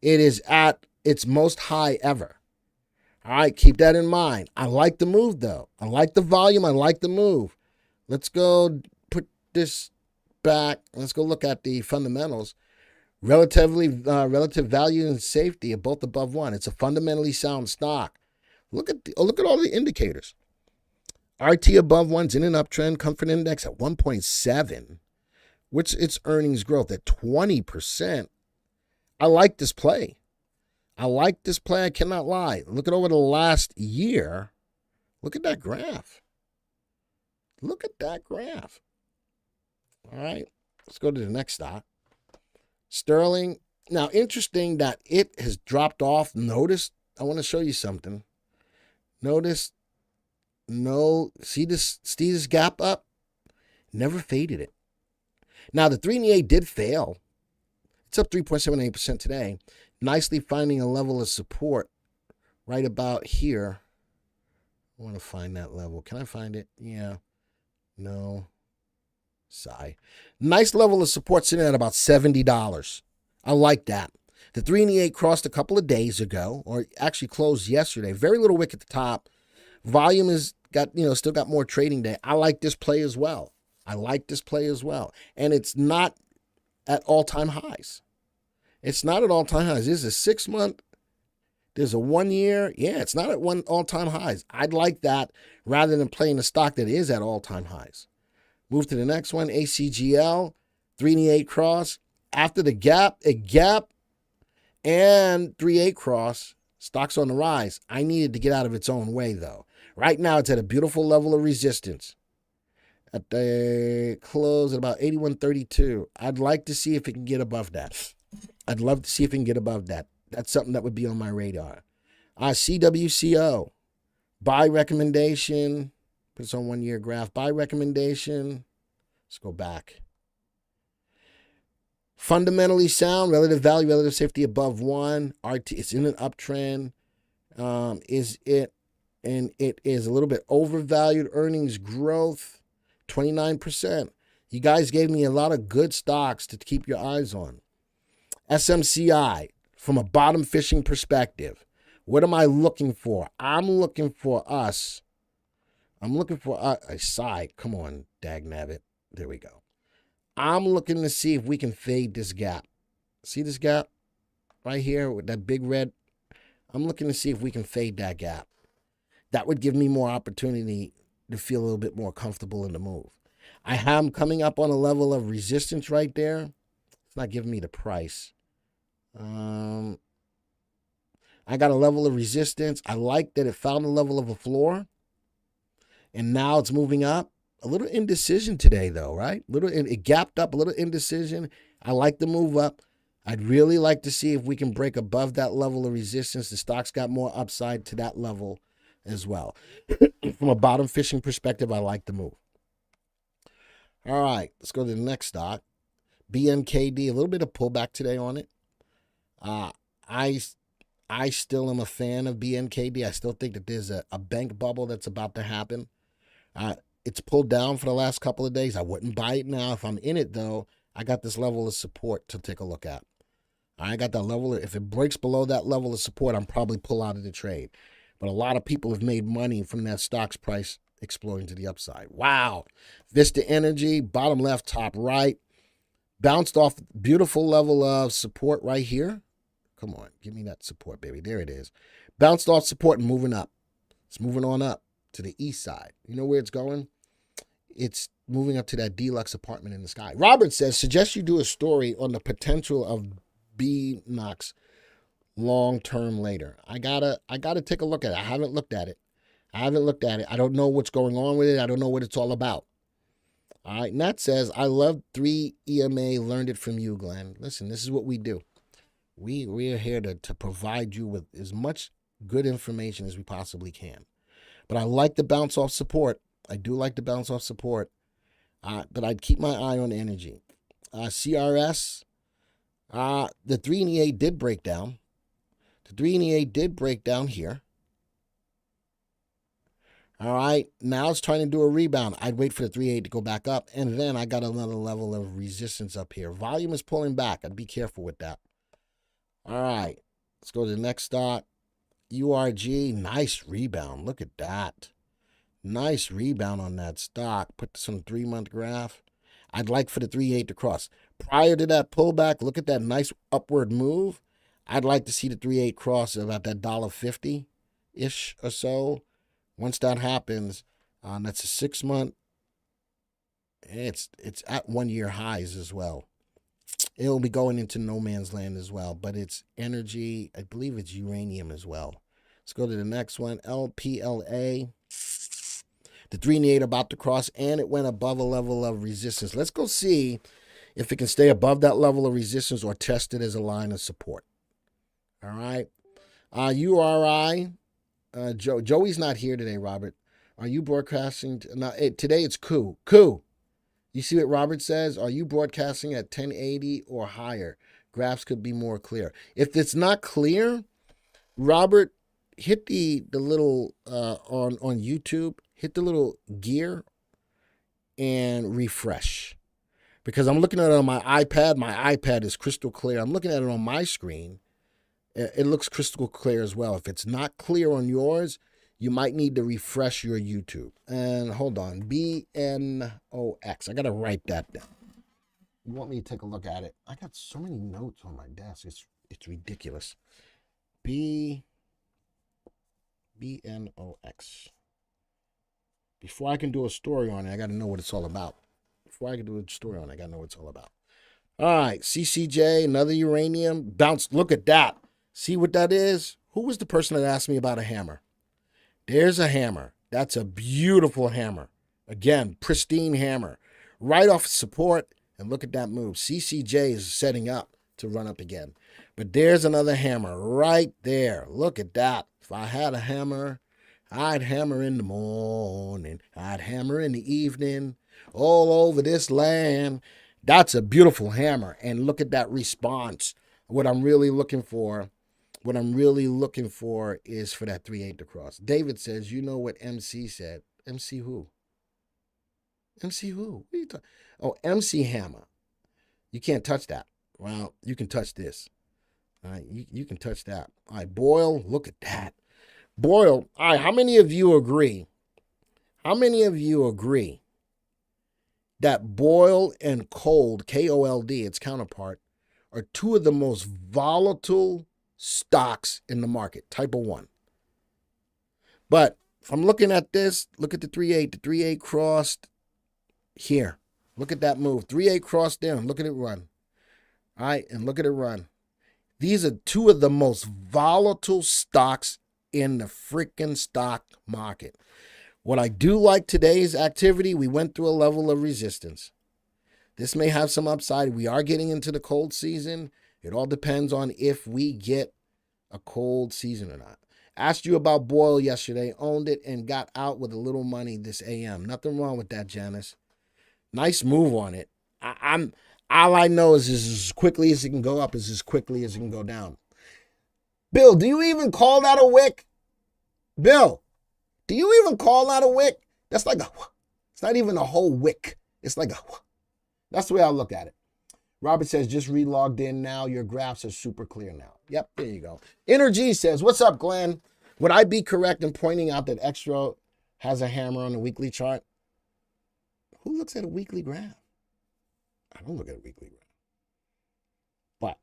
It is at its most high ever. All right, keep that in mind. I like the move, though. I like the volume. I like the move. Let's go put this back. Let's go look at the fundamentals. Relative value and safety are both above 1. It's a fundamentally sound stock. Look at all the indicators. RT above 1's in an uptrend. Comfort index at 1.7, which its earnings growth at 20%. I like this play. I cannot lie. Look at over the last year. Look at that graph. All right, let's go to the next stock. Sterling. Now, interesting that it has dropped off. Notice, I want to show you something. Notice No, see this gap up? Never faded it. Now, the 3 and the 8 did fail. It's up 3.78% today. Nicely finding a level of support right about here. I want to find that level. Can I find it? Yeah. No. Sigh. Nice level of support sitting at about $70. I like that. The 3 and the 8 crossed a couple of days ago, or actually closed yesterday. Very little wick at the top. Volume has got, still got more trading day. I like this play as well. And it's not at all-time highs. It's not at all-time highs. This is a 6-month. There's a 1 year. Yeah, it's not at all-time highs. I'd like that rather than playing a stock that is at all-time highs. Move to the next one, ACGL, 3 and the 8 cross. After the gap, a gap, and 3-8 cross, stock's on the rise. I needed to get out of its own way, though. Right now, it's at a beautiful level of resistance. At the close at about 81.32. I'd like to see if it can get above that. I'd love to see if it can get above that. That's something that would be on my radar. CWCO, buy recommendation. Put this on 1 year graph. Buy recommendation. Let's go back. Fundamentally sound, relative value, relative safety above 1. It's in an uptrend. And it is a little bit overvalued. Earnings growth, 29%. You guys gave me a lot of good stocks to keep your eyes on. SMCI, from a bottom fishing perspective, what am I looking for? I'm looking for a sigh. Come on, dagnabbit. There we go. I'm looking to see if we can fade this gap. See this gap right here with that big red? I'm looking to see if we can fade that gap. That would give me more opportunity to feel a little bit more comfortable in the move. I am coming up on a level of resistance right there. It's not giving me the price. I got a level of resistance. I like that it found a level of a floor. And now it's moving up. A little indecision today, though, right? It gapped up, a little indecision. I like the move up. I'd really like to see if we can break above that level of resistance. The stock's got more upside to that level as well. From a bottom fishing perspective, I like the move. All right, let's go to the next stock. BNKD, a little bit of pullback today on it. I still am a fan of BNKD. I still think that there's a bank bubble that's about to happen. It's pulled down for the last couple of days. I wouldn't buy it now. If I'm in it, though, I got this level of support to take a look at. I got that level. If it breaks below that level of support, I'm probably pull out of the trade. But a lot of people have made money from that stock's price exploding to the upside. Wow. Vista Energy, bottom left, top right. Bounced off beautiful level of support right here. Come on, give me that support, baby. There it is. Bounced off support and moving up. It's moving on up to the east side. You know where it's going? It's moving up to that deluxe apartment in the sky. Robert says, suggest you do a story on the potential of BNOX long-term later. I gotta take a look at it. I haven't looked at it. I don't know what's going on with it. I don't know what it's all about. All right, Nat says, I love 3 EMA, learned it from you, Glenn. Listen, this is what we do. We are here to provide you with as much good information as we possibly can. But I like the bounce off support. I do like the bounce off support. But I'd keep my eye on energy. CRS, the 3 and the 8 did break down. The 3 and the 8 did break down here. All right, now it's trying to do a rebound. I'd wait for the 3-8 to go back up, and then I got another level of resistance up here. Volume is pulling back. I'd be careful with that. All right, let's go to the next stock. URG, nice rebound. Look at that. Nice rebound on that stock. Put this on a 3-month graph. I'd like for the 3-8 to cross. Prior to that pullback, look at that nice upward move. I'd like to see the 3-8 cross at about that $1.50-ish or so. Once that happens, that's a 6-month. It's at 1-year highs as well. It'll be going into no man's land as well, but it's energy. I believe it's uranium as well. Let's go to the next one. LPLA. The 3 and the 8 about to cross, and it went above a level of resistance. Let's go see if it can stay above that level of resistance or test it as a line of support. All right. URI. Joey's not here today, Robert. Are you broadcasting? Today it's Coup. Coup. You see what Robert says? Are you broadcasting at 1080 or higher? Graphs could be more clear. If it's not clear, Robert, hit the little on YouTube, hit the little gear and refresh. Because I'm looking at it on my iPad. My iPad is crystal clear. I'm looking at it on my screen. It looks crystal clear as well. If it's not clear on yours, you might need to refresh your YouTube. And hold on, BNOX. I got to write that down. You want me to take a look at it? I got so many notes on my desk. It's ridiculous. BNOX. Before I can do a story on it, I got to know what it's all about. Before I can do a story on it, I got to know what it's all about. All right, CCJ, another uranium. Bounce. Look at that. See what that is? Who was the person that asked me about a hammer? There's a hammer. That's a beautiful hammer. Again, pristine hammer. Right off support, and look at that move. CCJ is setting up to run up again. But there's another hammer right there. Look at that. If I had a hammer, I'd hammer in the morning. I'd hammer in the evening. All over this land. That's a beautiful hammer. And look at that response. What I'm really looking for is for that 3/8 to cross. David says, you know what MC said. MC who? MC who? What are you talking? Oh, MC Hammer. You can't touch that. Well, you can touch this. All right, you can touch that. All right, Boyle, look at that. Boyle, all right, how many of you agree? How many of you agree that Boyle and Cold, K-O-L-D, its counterpart, are two of the most volatile stocks in the market, type of 1. But if I'm looking at this, look at the 3/8. The 3/8 crossed here. Look at that move. 3/8 crossed there, and look at it run. All right, and look at it run. These are two of the most volatile stocks in the freaking stock market. What I do like today's activity, we went through a level of resistance. This may have some upside. We are getting into the cold season. It all depends on if we get a cold season or not. Asked you about Boyle yesterday, owned it, and got out with a little money this AM. Nothing wrong with that, Janice. Nice move on it. All I know is as quickly as it can go up is as quickly as it can go down. Bill, do you even call that a wick? Bill, do you even call that a wick? That's like it's not even a whole wick. It's like that's the way I look at it. Robert says, just re-logged in now. Your graphs are super clear now. Yep, there you go. Energy says, what's up, Glenn? Would I be correct in pointing out that Extra has a hammer on the weekly chart? Who looks at a weekly graph? I don't look at a weekly graph. But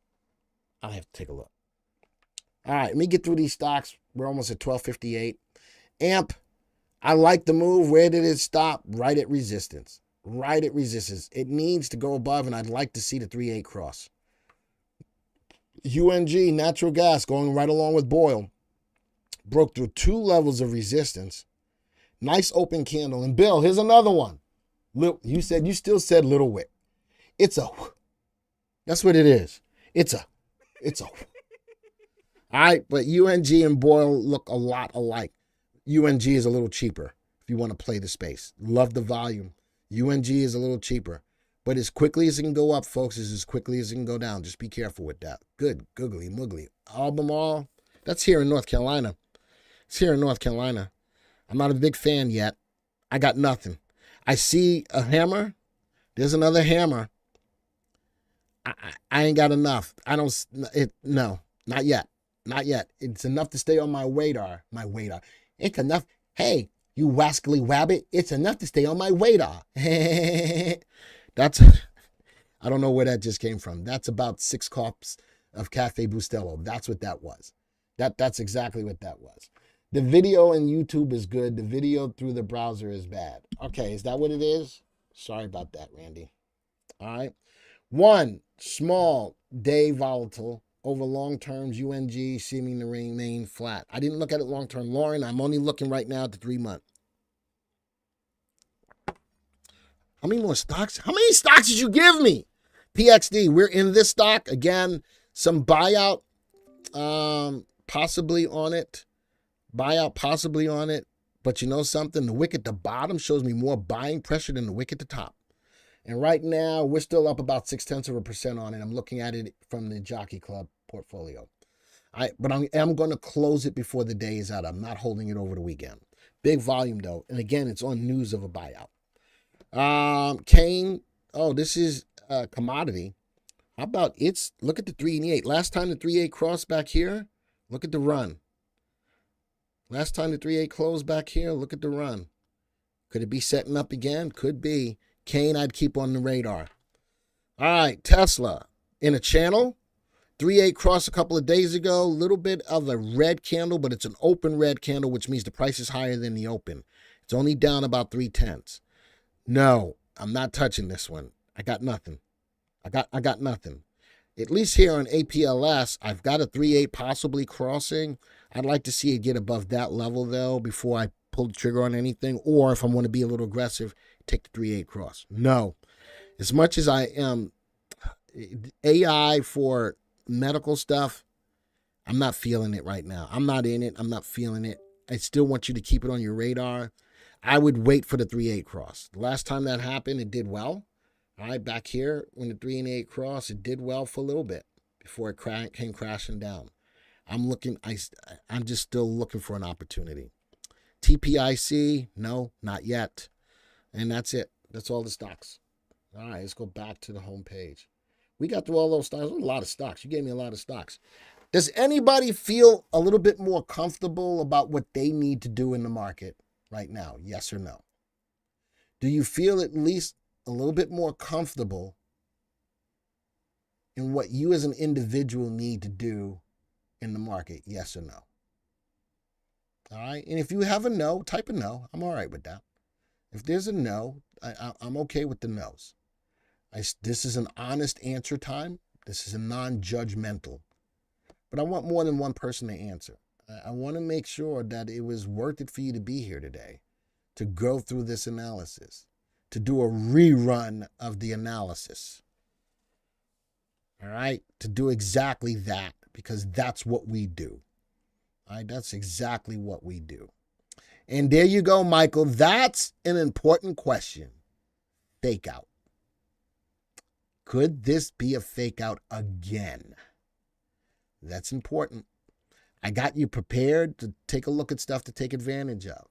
I'll have to take a look. All right, let me get through these stocks. We're almost at 1258. AMP, I like the move. Where did it stop? Right at resistance. Right at resistance. It needs to go above, and I'd like to see the 3/8 cross. UNG, natural gas, going right along with Boyle. Broke through 2 levels of resistance. Nice open candle. And Bill, here's another one. You still said little wick. That's what it is. It's a. All right, but UNG and Boyle look a lot alike. UNG is a little cheaper if you want to play the space. Love the volume. UNG is a little cheaper. But as quickly as it can go up, folks, is as quickly as it can go down. Just be careful with that. Good, googly, moogly. Albemarle, that's here in North Carolina. It's here in North Carolina. I'm not a big fan yet. I got nothing. I see a hammer. There's another hammer. I ain't got enough. No, not yet. Not yet. It's enough to stay on my radar. It's enough. Hey, you wascally wabbit. It's enough to stay on my radar. I don't know where that just came from. That's about 6 cups of Cafe Bustelo. That's what that was. That's exactly what that was. The video in YouTube is good. The video through the browser is bad. Okay, is that what it is? Sorry about that, Randy. All right. 1, small day volatile over long terms, UNG seeming to remain flat. I didn't look at it long term, Lauren. I'm only looking right now at the 3 month. How many more stocks? How many stocks did you give me? PXD, we're in this stock. Again, some buyout possibly on it. Buyout possibly on it. But you know something? The wick at the bottom shows me more buying pressure than the wick at the top. And right now, we're still up about 0.6% on it. I'm looking at it from the Jockey Club portfolio. But I am going to close it before the day is out. I'm not holding it over the weekend. Big volume, though. And again, it's on news of a buyout. Kane. Oh, this is a commodity. How about it's, look at the 3 and the 8. Last time the 3-8 crossed back here, look at the run. Last time the 3-8 closed back here, look at the run. Could it be setting up again? Could be. Kane, I'd keep on the radar. All right, Tesla in a channel. 3-8 crossed a couple of days ago. A little bit of a red candle, but it's an open red candle, which means the price is higher than the open. It's only down about 0.3. No, I'm not touching this one. I got nothing. I got nothing. At least here on APLS, I've got a 3-8 possibly crossing. I'd like to see it get above that level, though, before I pull the trigger on anything. Or if I want to be a little aggressive, take the 3-8 cross. No. As much as I am AI for medical stuff, I'm not feeling it right now. I'm not in it. I'm not feeling it. I still want you to keep it on your radar. I would wait for the 3-8 cross. The last time that happened, it did well. All right, back here, when the 3 and 8 cross, it did well for a little bit before it came crashing down. I'm just still looking for an opportunity. TPIC, no, not yet. And that's it. That's all the stocks. All right, let's go back to the home page. We got through all those stocks. There's a lot of stocks. You gave me a lot of stocks. Does anybody feel a little bit more comfortable about what they need to do in the market right now? Yes or no? Do you feel at least a little bit more comfortable in what you as an individual need to do in the market? Yes or no? All right. And if you have a no, type a no. I'm all right with that. If there's a no, I'm okay with the no's. This is an honest answer time. This is a non-judgmental. But I want more than one person to answer. I want to make sure that it was worth it for you to be here today, to go through this analysis, to do a rerun of the analysis. All right? To do exactly that, because that's what we do. All right? That's exactly what we do. And there you go, Michael. That's an important question. Fake out. Could this be a fake out again? That's important. I got you prepared to take a look at stuff to take advantage of.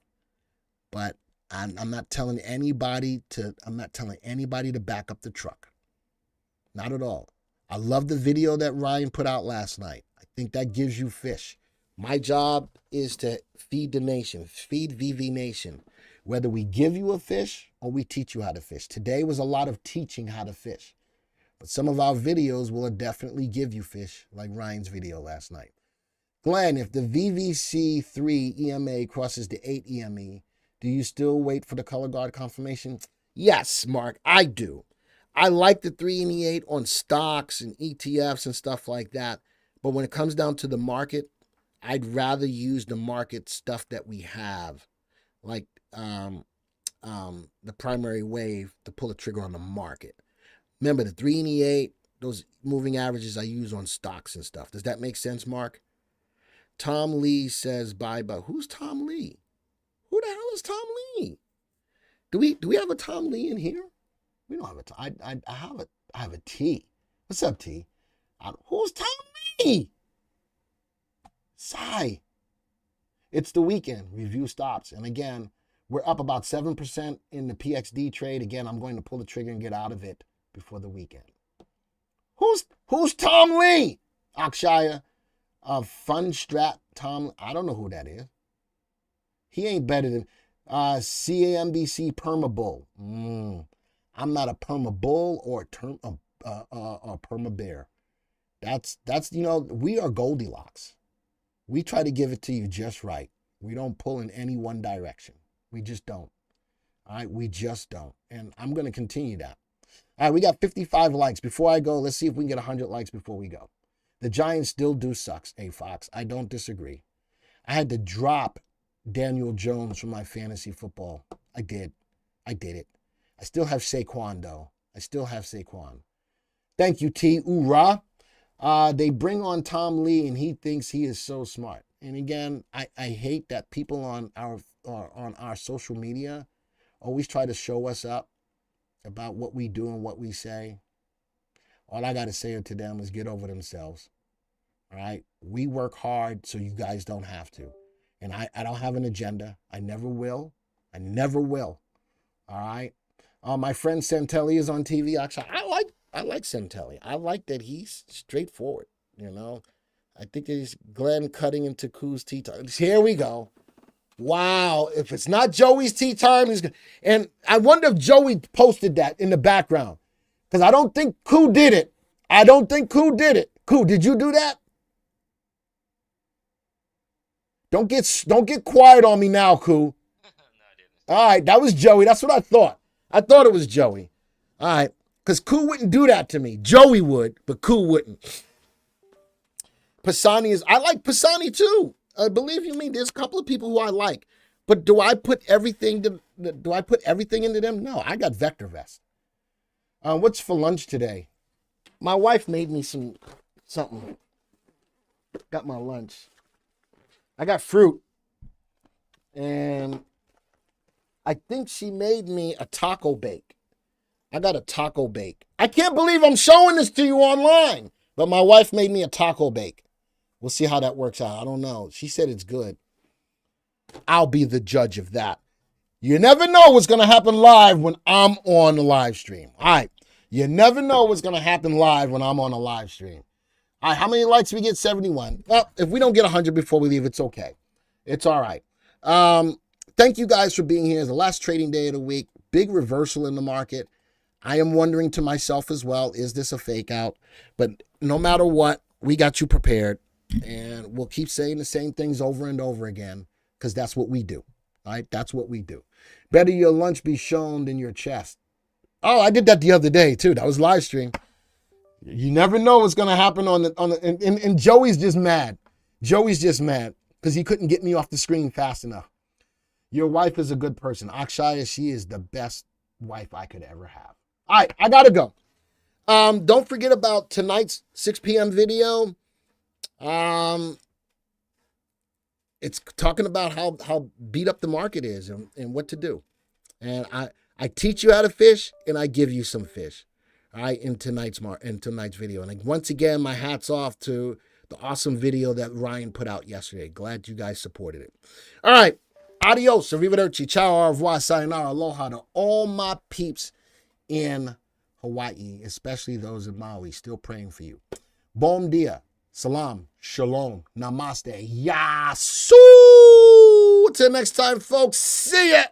But I'm not telling anybody to back up the truck. Not at all. I love the video that Ryan put out last night. I think that gives you fish. My job is to feed the nation, feed VV Nation. Whether we give you a fish or we teach you how to fish. Today was a lot of teaching how to fish. But some of our videos will definitely give you fish, like Ryan's video last night. Glenn, if the VVC3 EMA crosses the 8 EME, do you still wait for the color guard confirmation? Yes, Mark, I do. I like the 3 and the 8 on stocks and ETFs and stuff like that. But when it comes down to the market, I'd rather use the market stuff that we have, like the primary wave to pull a trigger on the market. Remember, the 3 and the 8, those moving averages I use on stocks and stuff. Does that make sense, Mark? Tom Lee says bye, but who's Tom Lee? Who the hell is Tom Lee? Do we have a Tom Lee in here? We don't have a Tom. I have a T. What's up, T? Who's Tom Lee? Sigh. It's the weekend. Review stops. And again, we're up about 7% in the PXD trade. Again, I'm going to pull the trigger and get out of it before the weekend. Who's Tom Lee? Akshaya. Fun Strat Tom. I don't know who that is. He ain't better than CAMBC Perma Bull. I'm not a Perma Bull or a Perma Bear. That's we are Goldilocks. We try to give it to you just right. We don't pull in any one direction. We just don't. All right, we just don't. And I'm going to continue that. All right, we got 55 likes. Before I go, let's see if we can get 100 likes before we go. The Giants still do suck, Fox. I don't disagree. I had to drop Daniel Jones from my fantasy football. I did it. I still have Saquon, though. I still have Saquon. Thank you, T. Oorah. They bring on Tom Lee, and he thinks he is so smart. And again, I hate that people on our on our social media always try to show us up about what we do and what we say, all I got to say to them is get over themselves. All right? We work hard so you guys don't have to. And I don't have an agenda. I never will. I never will. All right? My friend Santelli is on TV. Actually, I like Santelli. I like that he's straightforward, you know. I think that he's Glenn cutting into Koo's tea time. Here we go. Wow. If it's not Joey's tea time, he's good. And I wonder if Joey posted that in the background. Because I don't think Koo did it. I don't think Koo did it. Koo, did you do that? Don't get quiet on me now, Koo. No, I didn't. All right, that was Joey. That's what I thought. I thought it was Joey. All right, because Koo wouldn't do that to me. Joey would, but Koo wouldn't. Pisani is, I like Pisani too. Believe you me, there's a couple of people who I like. But do I put everything into them? No, I got VectorVest. What's for lunch today? My wife made me something. Got my lunch. I got fruit. And I think she made me a taco bake. I got a taco bake. I can't believe I'm showing this to you online. But my wife made me a taco bake. We'll see how that works out. I don't know. She said it's good. I'll be the judge of that. You never know what's going to happen live when I'm on the live stream. All right. You never know what's going to happen live when I'm on a live stream. All right. How many likes we get? 71. Well, if we don't get 100 before we leave, it's okay. It's all right. Thank you guys for being here. It's the last trading day of the week. Big reversal in the market. I am wondering to myself as well, is this a fake out? But no matter what, we got you prepared. And we'll keep saying the same things over and over again because that's what we do. All right? That's what we do. Better your lunch be shown than your chest. Oh, I did that the other day too. That was live stream. You never know what's going to happen and Joey's just mad. Joey's just mad because he couldn't get me off the screen fast enough. Your wife is a good person. Akshaya, she is the best wife I could ever have. All right, I got to go. Don't forget about tonight's 6 p.m. video. It's talking about how beat up the market is and what to do. And I teach you how to fish and I give you some fish. All right, in tonight's video. And once again, my hat's off to the awesome video that Ryan put out yesterday. Glad you guys supported it. All right. Adios. Arrivederci. Ciao. Au revoir. Sayonara. Aloha to all my peeps in Hawaii, especially those in Maui. Still praying for you. Bom dia. Salam. Shalom. Namaste. Yasu. Till next time, folks. See ya.